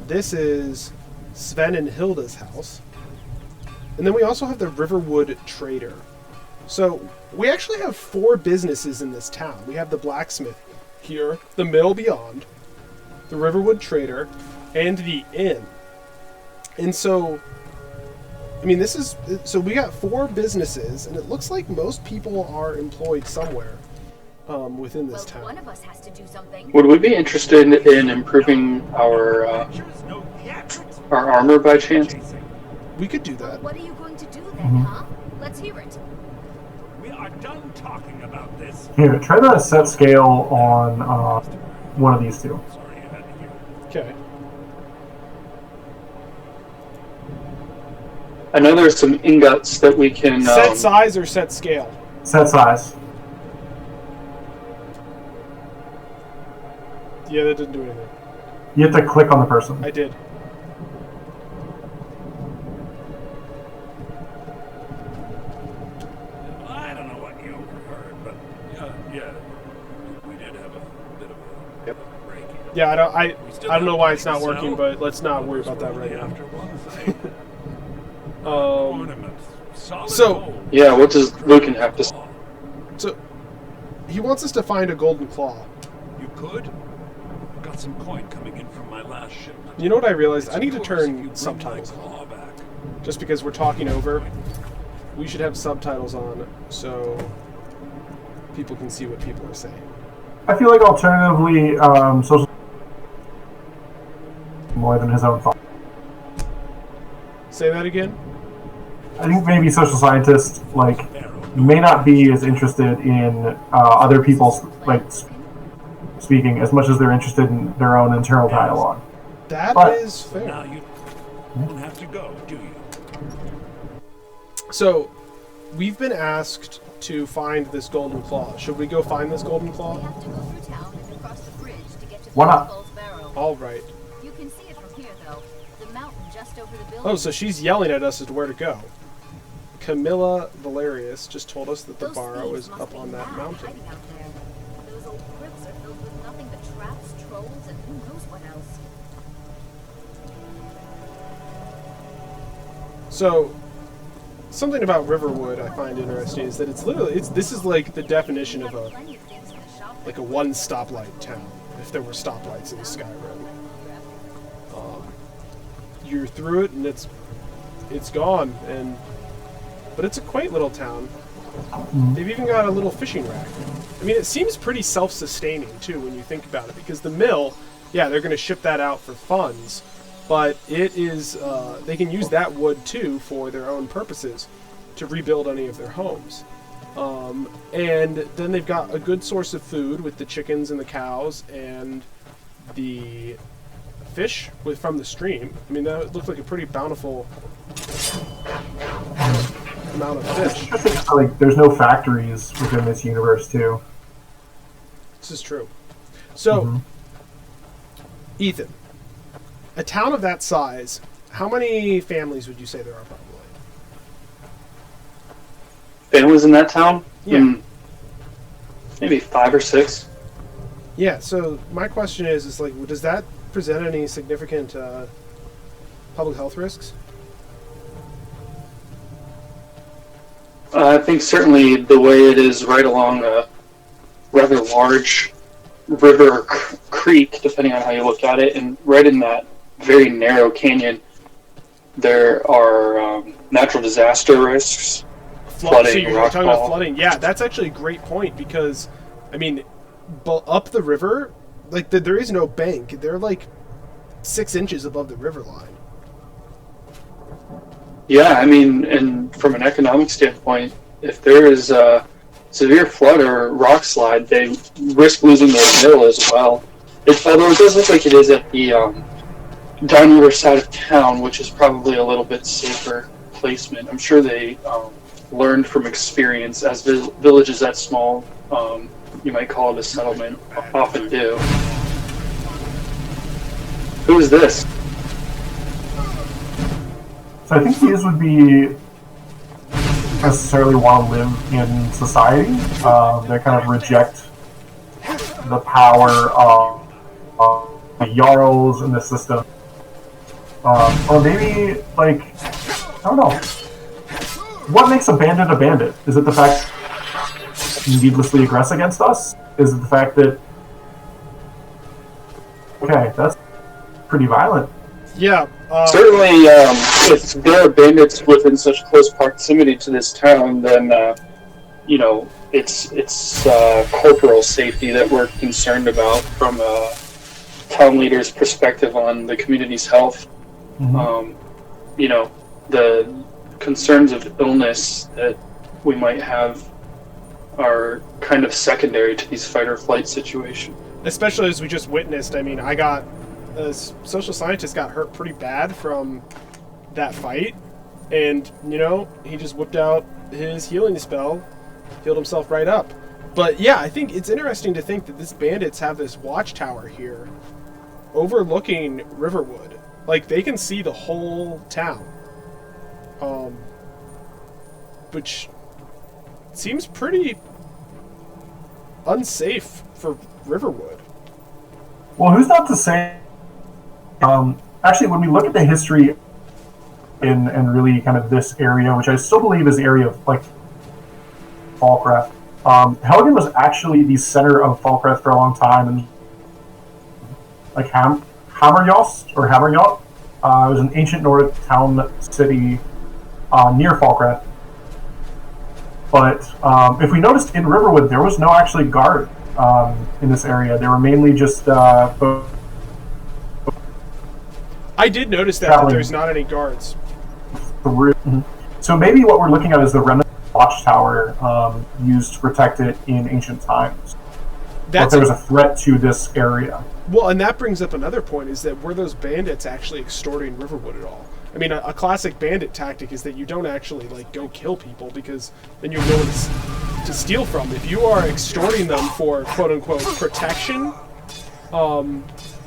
this is Sven and Hilda's house. And then we also have the Riverwood Trader. So we actually have 4 businesses in this town. We have the blacksmith here, the mill beyond, the Riverwood Trader, and the inn. And so, I mean, this is, so we got 4 businesses, and it looks like most people are employed somewhere within this town. One of us has to do something. Would we be interested in improving our armor by chance? We could do that. What are you going to do then, huh? Let's hear it. We are done talking about this. Here, try the set scale on one of these 2. Sorry, you had to hear. Okay. I know there's some ingots that we can... Set size or set scale? Set size. Yeah, that didn't do anything. You have to click on the person. I did. I don't know what you overheard, but yeah, we did have a bit of a break. Yeah, I don't know why it's not working, but let's not worry about that right now. After one thing. Solid So- gold. Yeah, what does Lucan have to say? So, he wants us to find a golden claw. You could? I've got some coin coming in from my last shipment. You know what I realized? It's I need to yours if you turn bring subtitles my on. claw back. Just because we're talking over, we should have subtitles on so people can see what people are saying. I feel like alternatively, social more than his own thought. Say that again? I think maybe social scientists may not be as interested in other people's speaking, as much as they're interested in their own internal dialogue. That But- is fair. Now you don't have to go, do you? So, we've been asked to find this golden claw. Should we go find this golden We claw? have to go through town and across the bridge to get to Why not? Skull's Barrow. All right. You can see it from here, though. The mountain just over the building. Oh, so she's yelling at us as to where to go. Camilla Valerius just told us that the Those barrow thieves is must up be on that mad mountain. hiding out there. Those old crypts are filled with nothing but traps, trolls, and who knows what else. So, something about Riverwood I find interesting is that this is like the definition of a Plenty of things in the shop. like a one stoplight town. If there were stoplights in Skyrim, you're through it and it's gone. But it's a quaint little town. They've even got a little fishing rack. I mean, it seems pretty self-sustaining too when you think about it, because the mill, yeah, they're going to ship that out for funds, but it is they can use that wood too for their own purposes to rebuild any of their homes. And then they've got a good source of food with the chickens and the cows and the fish from the stream. I mean, that looked like a pretty bountiful amount of fish. I think like there's no factories within this universe too. This is true. So, Ethan, a town of that size, how many families would you say there are probably? Families in that town? Yeah. Maybe 5 or 6. Yeah, so my question is like, does that present any significant public health risks? I think certainly the way it is right along a rather large river creek, depending on how you look at it, and right in that very narrow canyon, there are natural disaster risks. Flooding, so you're talking about flooding. Yeah, that's actually a great point because, I mean, up the river, like there is no bank. They're like 6 inches above the river line. Yeah, I mean, and from an economic standpoint, if there is a severe flood or rock slide, they risk losing their mill as well. Although it does look like it is at the downriver side of town, which is probably a little bit safer placement. I'm sure they learned from experience, as villages that small, you might call it a settlement, often do. Who is this? So I think these would be necessarily want to live in society. They kind of reject the power of the Jarls in the system. Or maybe, like, I don't know. What makes a bandit a bandit? Is it the fact you needlessly aggress against us? Is it the fact that... Okay, that's pretty violent. Yeah. Certainly, if there are bandits within such close proximity to this town, then it's corporal safety that we're concerned about from a town leader's perspective on the community's health. The concerns of illness that we might have are kind of secondary to these fight or flight situations. Especially as we just witnessed. I mean, a social scientist got hurt pretty bad from that fight, and he just whipped out his healing spell, healed himself right up. But yeah, I think it's interesting to think that these bandits have this watchtower here overlooking Riverwood. Like, they can see the whole town, which seems pretty unsafe for Riverwood. Well, who's not to say... actually, when we look at the history and really kind of this area, which I still believe is the area of, like, Falkreath, Helgen was actually the center of Falkreath for a long time, and like Hammerjost, or Hammerjot, it was an ancient Nordic town city near Falkreath. But if we noticed in Riverwood, there was no actually guard in this area. They were mainly just I did notice that there's not any guards. So maybe what we're looking at is the remnant watchtower used to protect it in ancient times. if there was a threat to this area. Well, and that brings up another point, is that were those bandits actually extorting Riverwood at all? I mean, a classic bandit tactic is that you don't actually, like, go kill people, because then you have no one to steal from. If you are extorting them for, quote-unquote, protection,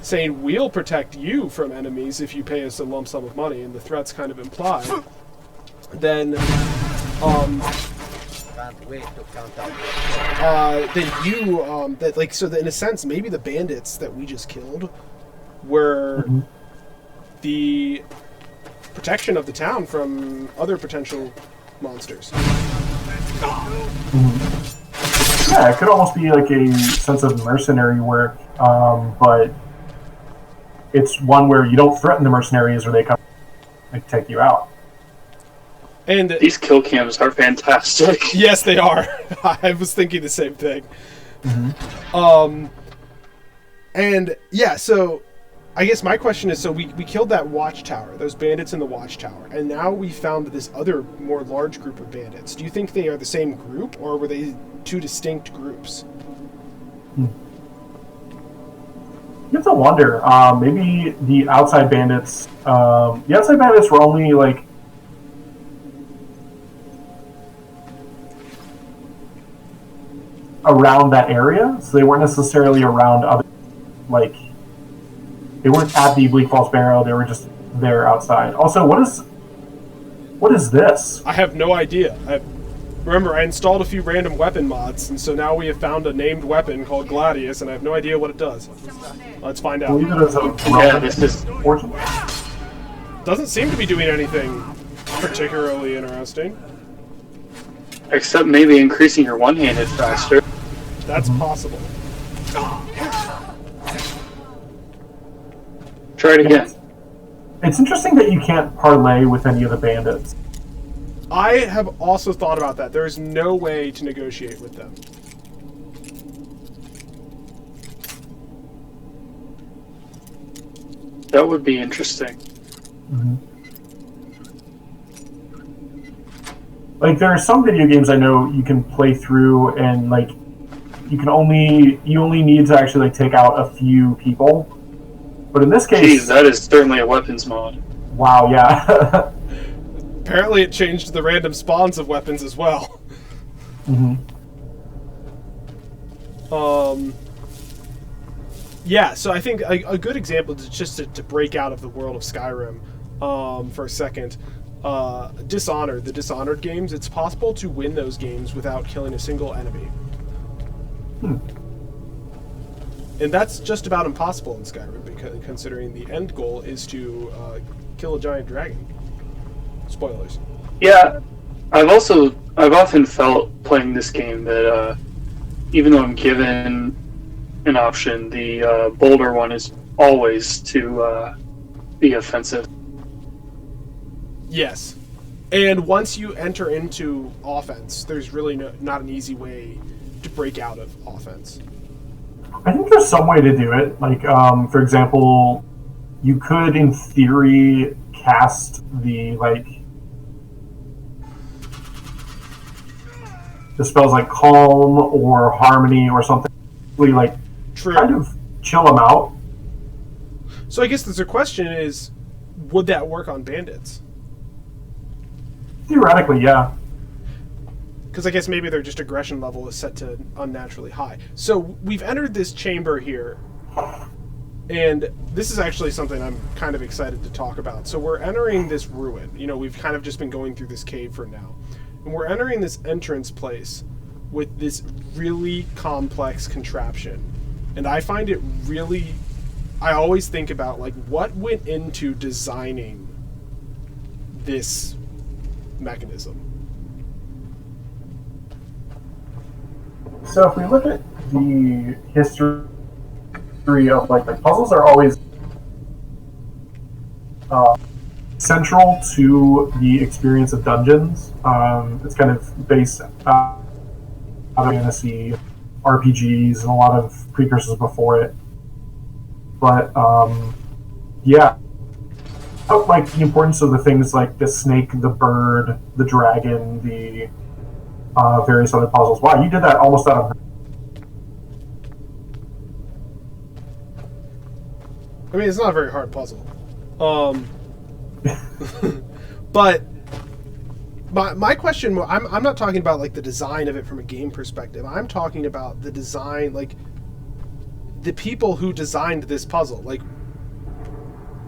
saying, we'll protect you from enemies if you pay us a lump sum of money, and the threat's kind of implied, then, Can't wait to count out. so that in a sense, maybe the bandits that we just killed were the protection of the town from other potential monsters. Yeah, it could almost be like a sense of mercenary work, but it's one where you don't threaten the mercenaries or they come and take you out. And these kill cams are fantastic. Yes, they are. I was thinking the same thing. And yeah, so I guess my question is, so we killed that watchtower, those bandits in the watchtower, and now we found this other more large group of bandits. Do you think they are the same group, or were they two distinct groups? You have to wonder. Maybe the outside bandits were only like around that area, so they weren't necessarily around other, like, they weren't at the Bleak Falls Barrow, they were just there outside. Also, what is this? I have no idea. Remember, I installed a few random weapon mods, and so now we have found a named weapon called Gladius, and I have no idea what it does. Let's find out. Doesn't seem to be doing anything particularly interesting. Except maybe increasing your one-handed faster. That's possible. Try it again. It's interesting that you can't parlay with any of the bandits. I have also thought about that. There is no way to negotiate with them. That would be interesting. Like, there are some video games I know you can play through, and like you only need to actually like take out a few people. But in this case, Jeez, that is certainly a weapons mod. Wow, yeah. Apparently, it changed the random spawns of weapons as well. Yeah, so I think a good example is just to break out of the world of Skyrim for a second. Dishonored, the Dishonored games, it's possible to win those games without killing a single enemy. And that's just about impossible in Skyrim, because considering the end goal is to kill a giant dragon. Spoilers. Yeah, I've often felt playing this game that even though I'm given an option, the bolder one is always to be offensive. Yes. And once you enter into offense, there's really not an easy way to break out of offense. I think there's some way to do it. Like, for example, you could, in theory, cast the spells like Calm or Harmony or something. Like, True. Kind of chill them out. So I guess the question is, would that work on bandits? Theoretically, yeah. Because I guess maybe their just aggression level is set to unnaturally high. So we've entered this chamber here, and this is actually something I'm kind of excited to talk about. So we're entering this ruin. You know, we've kind of just been going through this cave for now. And we're entering this entrance place with this really complex contraption. And I find it really... I always think about, like, what went into designing this mechanism. So if we look at the history of like puzzles are always central to the experience of dungeons. It's kind of based out of fantasy RPGs and a lot of precursors before it. But yeah, like the importance of the things like the snake, the bird, the dragon, the various other puzzles. Wow, you did that almost out of... I mean, it's not a very hard puzzle. But my question, I'm not talking about like the design of it from a game perspective. I'm talking about the design, like the people who designed this puzzle. Like,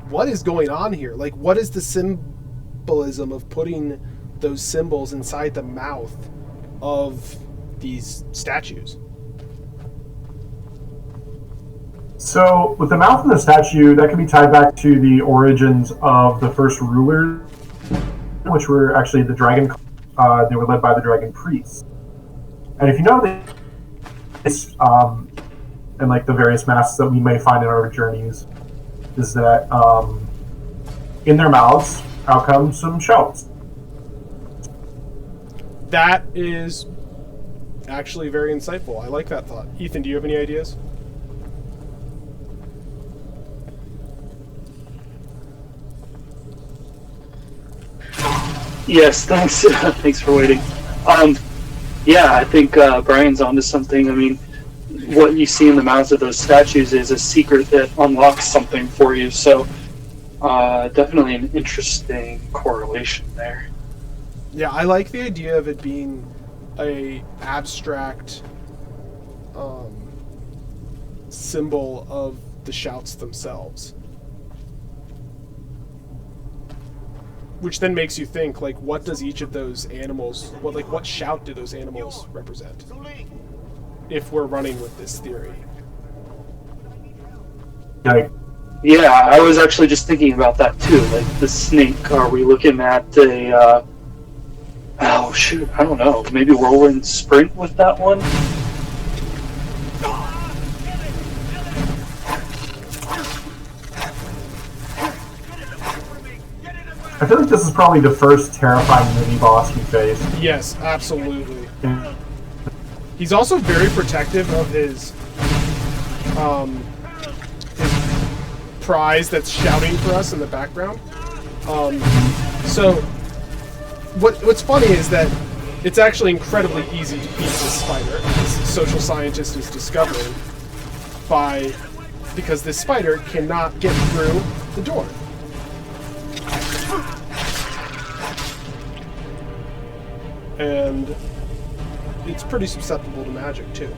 what is going on here? Like, what is the symbolism of putting those symbols inside the mouth of these statues? So, with the mouth of the statue, that can be tied back to the origins of the first rulers, which were actually the dragon. They were led by the dragon priests. And if you know this, and like the various masks that we may find in our journeys, is that in their mouths, out come some shells. That is actually very insightful. I like that thought. Ethan, do you have any ideas? Yes, thanks. Thanks for waiting. Yeah, I think Brian's onto something. I mean, what you see in the mouths of those statues is a secret that unlocks something for you. So, definitely an interesting correlation there. Yeah, I like the idea of it being a abstract symbol of the shouts themselves. Which then makes you think, like, what does each of those animals, what shout do those animals represent? If we're running with this theory. Yeah, I was actually just thinking about that too. Like, the snake, are we looking at a, oh shoot, I don't know, maybe whirlwind sprint with that one? I feel like this is probably the first terrifying mini-boss we face. Yes, absolutely. He's also very protective of his prize that's shouting for us in the background. So what's funny is that it's actually incredibly easy to beat this spider, as social scientist is discovering, because this spider cannot get through the door. And it's pretty susceptible to magic too.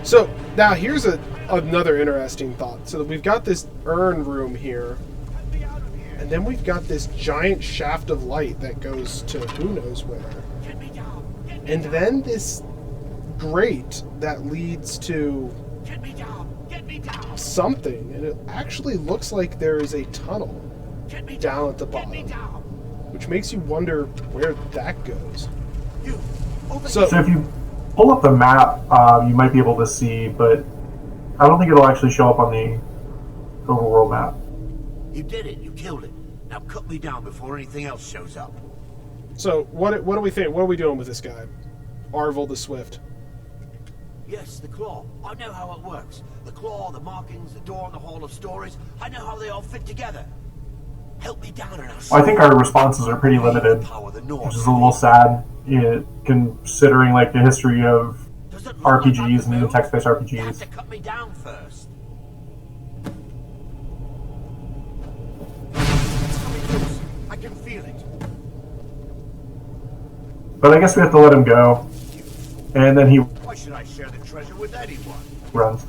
So now here's another interesting thought. So we've got this urn room here, and then we've got this giant shaft of light that goes to who knows where, and then this grate that leads to something, and it actually looks like there is a tunnel down at the bottom, which makes you wonder where that goes. So if you pull up the map, you might be able to see, but I don't think it'll actually show up on the overworld map. You did it. You killed it. Now cut me down before anything else shows up. So what do we think? What are we doing with this guy, Arvel the Swift? Yes, the claw. I know how it works. The claw, the markings, the door in the Hall of Stories. I know how they all fit together. Help me down and I think our responses are pretty limited, which is a little sad, considering like the history of RPGs and text-based RPGs. To cut me down first. I can feel it. But I guess we have to let him go, and then he Why should I share the treasure with anyone? runs.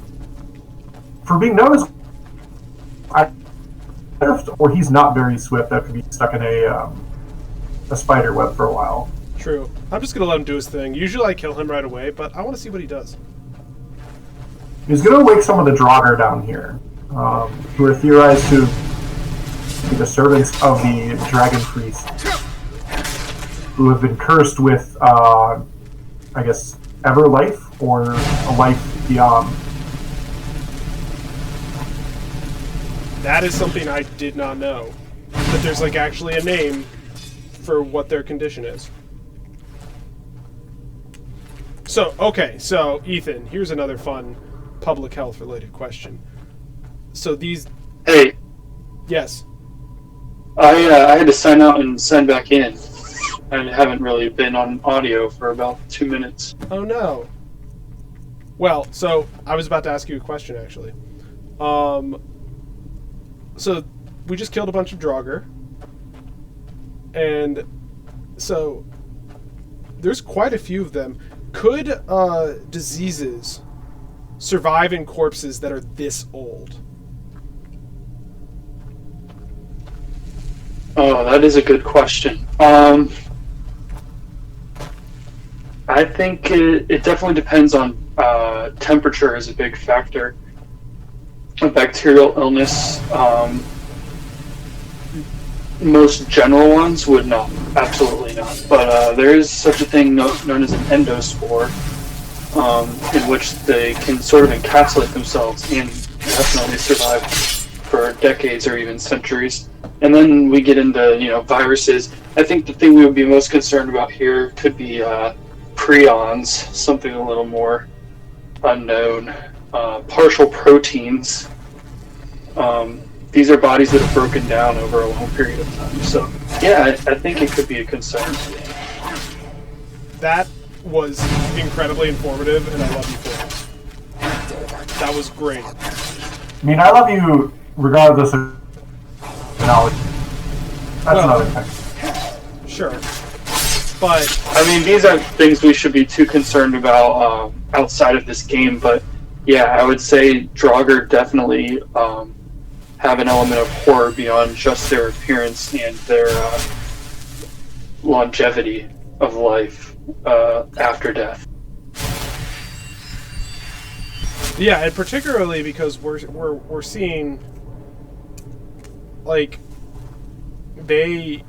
For being known as or he's not very swift after being stuck in a spider web for a while. True. I'm just gonna let him do his thing. Usually I kill him right away, but I want to see what he does. He's going to wake some of the Draugr down here, who are theorized to be the servants of the dragon priest, who have been cursed with, I guess, ever life or a life beyond. That is something I did not know. That there's like actually a name for what their condition is. So, okay, so Ethan, here's another fun public health related question. So these... Hey. Yes. I had to sign out and sign back in. I haven't really been on audio for about 2 minutes. Oh no. Well, so I was about to ask you a question, actually. So we just killed a bunch of Draugr, and so there's quite a few of them. Could diseases survive in corpses that are this old? Oh, that is a good question. I think it definitely depends on temperature is a big factor. A bacterial illness, most general ones would not, absolutely not. But there is such a thing known as an endospore, in which they can sort of encapsulate themselves and definitely survive for decades or even centuries. And then we get into, viruses. I think the thing we would be most concerned about here could be prions, something a little more unknown. Partial proteins. These are bodies that have broken down over a long period of time. So, yeah, I think it could be a concern. That was incredibly informative, and I love you for it. That was great. I mean, I love you regardless of knowledge. That's another thing. Sure. But I mean, these aren't things we should be too concerned about outside of this game, but yeah, I would say Draugr definitely have an element of horror beyond just their appearance and their longevity of life after death. yeah, and particularly because we're seeing, like, they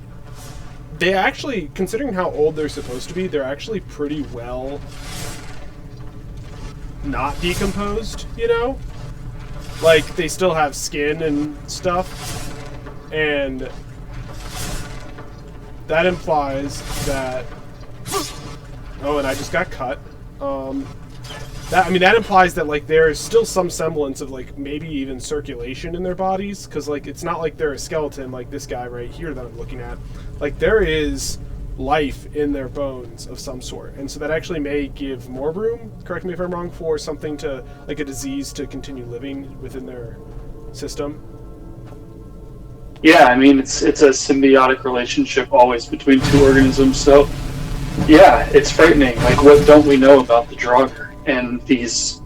actually, considering how old they're supposed to be, they're actually pretty well not decomposed, Like, they still have skin and stuff, and that implies that... Oh, and I just got cut. That implies that, like, there's still some semblance of, like, maybe even circulation in their bodies, because, like, it's not like they're a skeleton like this guy right here that I'm looking at. Like, there is life in their bones of some sort, and so that actually may give more room, correct me if I'm wrong, for something to, like, a disease to continue living within their system. Yeah, I mean, it's a symbiotic relationship always between two organisms, so yeah, it's frightening. Like, what don't we know about the Draugr and these,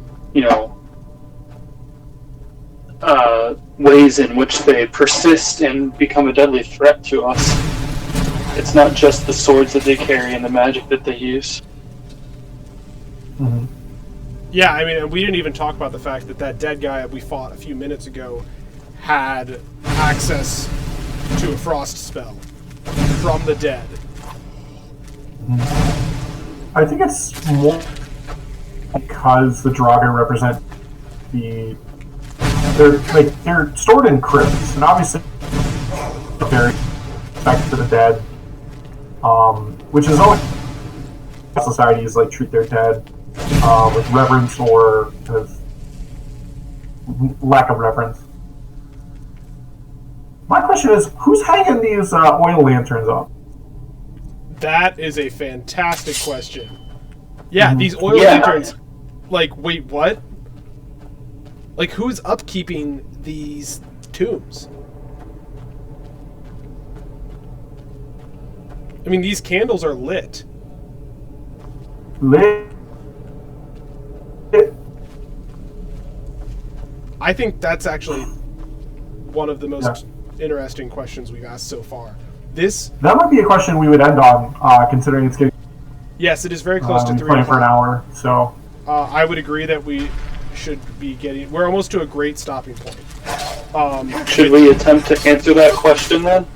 ways in which they persist and become a deadly threat to us? It's not just the swords that they carry and the magic that they use. Mm-hmm. Yeah, I mean, and we didn't even talk about the fact that that dead guy that we fought a few minutes ago had access to a frost spell from the dead. I think it's more because the Draugr represent they're stored in crypts, and obviously they're back to the dead, which is always societies like treat their dead with reverence or kind of lack of reverence. My question is, who's hanging these oil lanterns up? That is a fantastic question. Yeah, these oil lanterns, like, wait, what? Like, who's upkeeping these tombs? I mean, these candles are lit. I think that's actually one of the most interesting questions we've asked so far. That might be a question we would end on, considering it's getting... Yes, it is very close to 3 o'clock. For an hour, so... I would agree that we should be getting... We're almost to a great stopping point. Should we attempt to answer that question, then?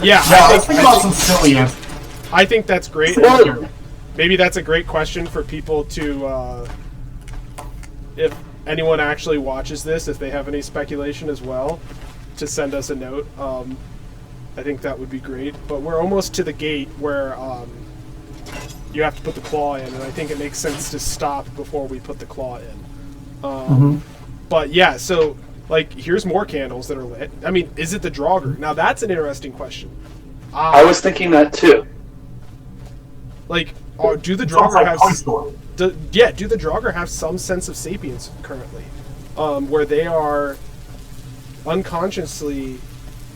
Yeah. Let's think about some silly answers. I think that's great. Maybe that's a great question for people to... if anyone actually watches this, if they have any speculation as well, to send us a note. I think that would be great. But we're almost to the gate where you have to put the claw in, and I think it makes sense to stop before we put the claw in. But yeah, so, like, here's more candles that are lit. I mean, is it the Draugr? Now, that's an interesting question. I was thinking that too. Like, do the It's almost Draugr like Toy Story. do the Draugr have some sense of sapience currently, where they are unconsciously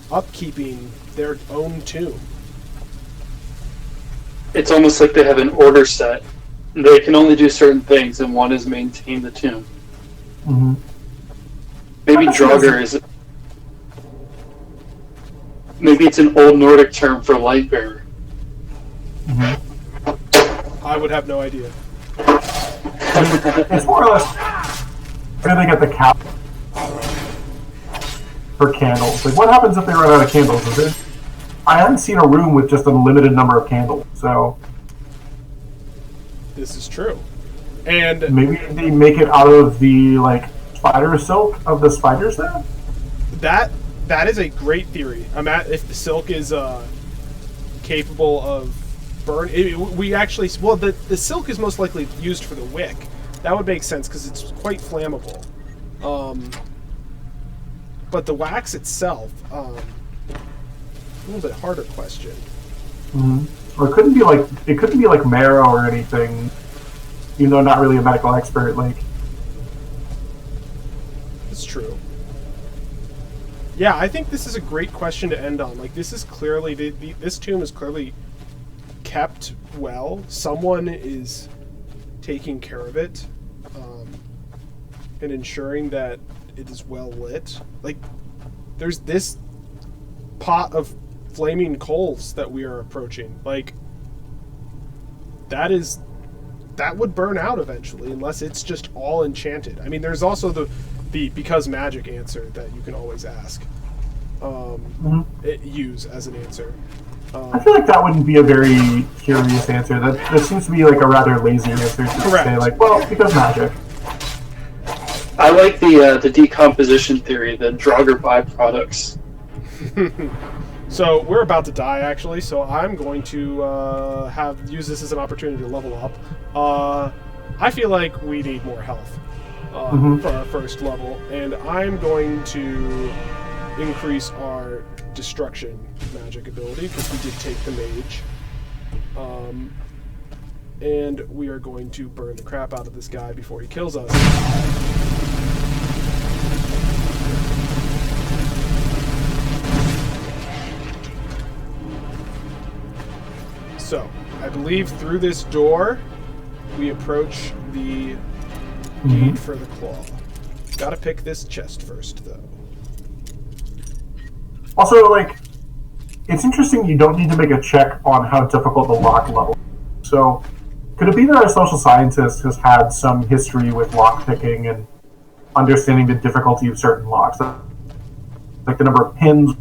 upkeeping their own tomb? It's almost like they have an order set. They can only do certain things, and one is maintain the tomb. Mm-hmm. Maybe Draugr is. Maybe it's an old Nordic term for light bearer. Mm-hmm. I would have no idea. It's more or less where they get the cap for candles. Like, what happens if they run out of candles? I haven't seen a room with just a limited number of candles, so This is true. And maybe they make it out of the spider silk of the spiders there. that is a great theory. If the silk is capable of burn, the silk is most likely used for the wick. That would make sense because it's quite flammable. But the wax itself, a little bit harder question. Mm-hmm. Or it couldn't be like marrow or anything. Even though not really a medical expert, It's true. Yeah, I think this is a great question to end on. This is clearly this tomb is clearly kept well. Someone is taking care of it, and ensuring that it is well lit. There's this pot of flaming coals that we are approaching. That would burn out eventually, unless it's just all enchanted. I mean, there's also the because magic answer that you can always ask. Use as an answer. I feel like that wouldn't be a very curious answer. That seems to be a rather lazy answer to Correct. say because magic. I like the decomposition theory, the Draugr byproducts. So we're about to die, actually. So I'm going to use this as an opportunity to level up. I feel like we need more health for our first level, and I'm going to increase our destruction magic ability because we did take the mage. And we are going to burn the crap out of this guy before he kills us. So, I believe through this door, we approach the gate for the claw. Gotta pick this chest first, though. Also, it's interesting you don't need to make a check on how difficult the lock level is. So, could it be that our social scientist has had some history with lock picking and understanding the difficulty of certain locks? Like the number of pins,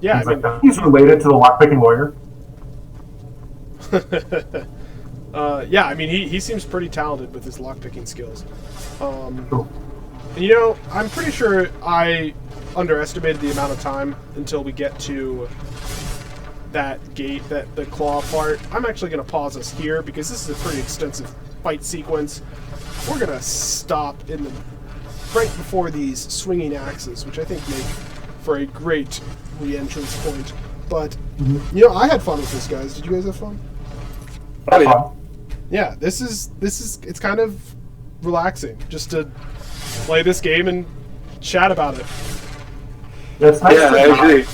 Yeah, things that. He's related to the lockpicking lawyer. Yeah, I mean, he seems pretty talented with his lockpicking skills. Cool. And I'm pretty sure I underestimated the amount of time until we get to that gate, the claw part. I'm actually going to pause us here because this is a pretty extensive fight sequence. We're going to stop right before these swinging axes, which I think make for a great re-entrance point. But, I had fun with this, guys. Did you guys have fun? Oh, yeah. Yeah, this is it's kind of relaxing just to play this game and chat about it. It's nice I agree.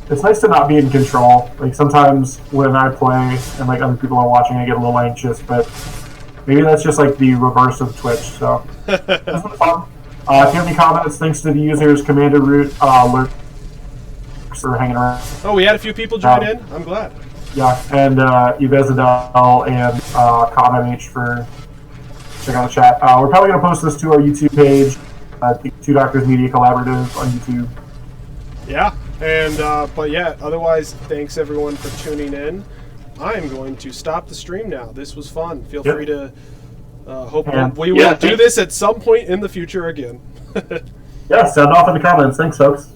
It's nice to not be in control. Sometimes when I play and other people are watching, I get a little anxious, but maybe that's just the reverse of Twitch. So this was fun. If you have any comments, thanks to the users Commander Root, Lurk for hanging around. Oh, we had a few people join in. I'm glad. Yeah, and Yvezidel and ComMH for checking out the chat. We're probably going to post this to our YouTube page, the Two Doctors Media Collaborative on YouTube. Yeah, and but yeah, otherwise, thanks everyone for tuning in. I'm going to stop the stream now. This was fun. Feel free to hope we will do this at some point in the future again. Yeah, sound off in the comments. Thanks, folks.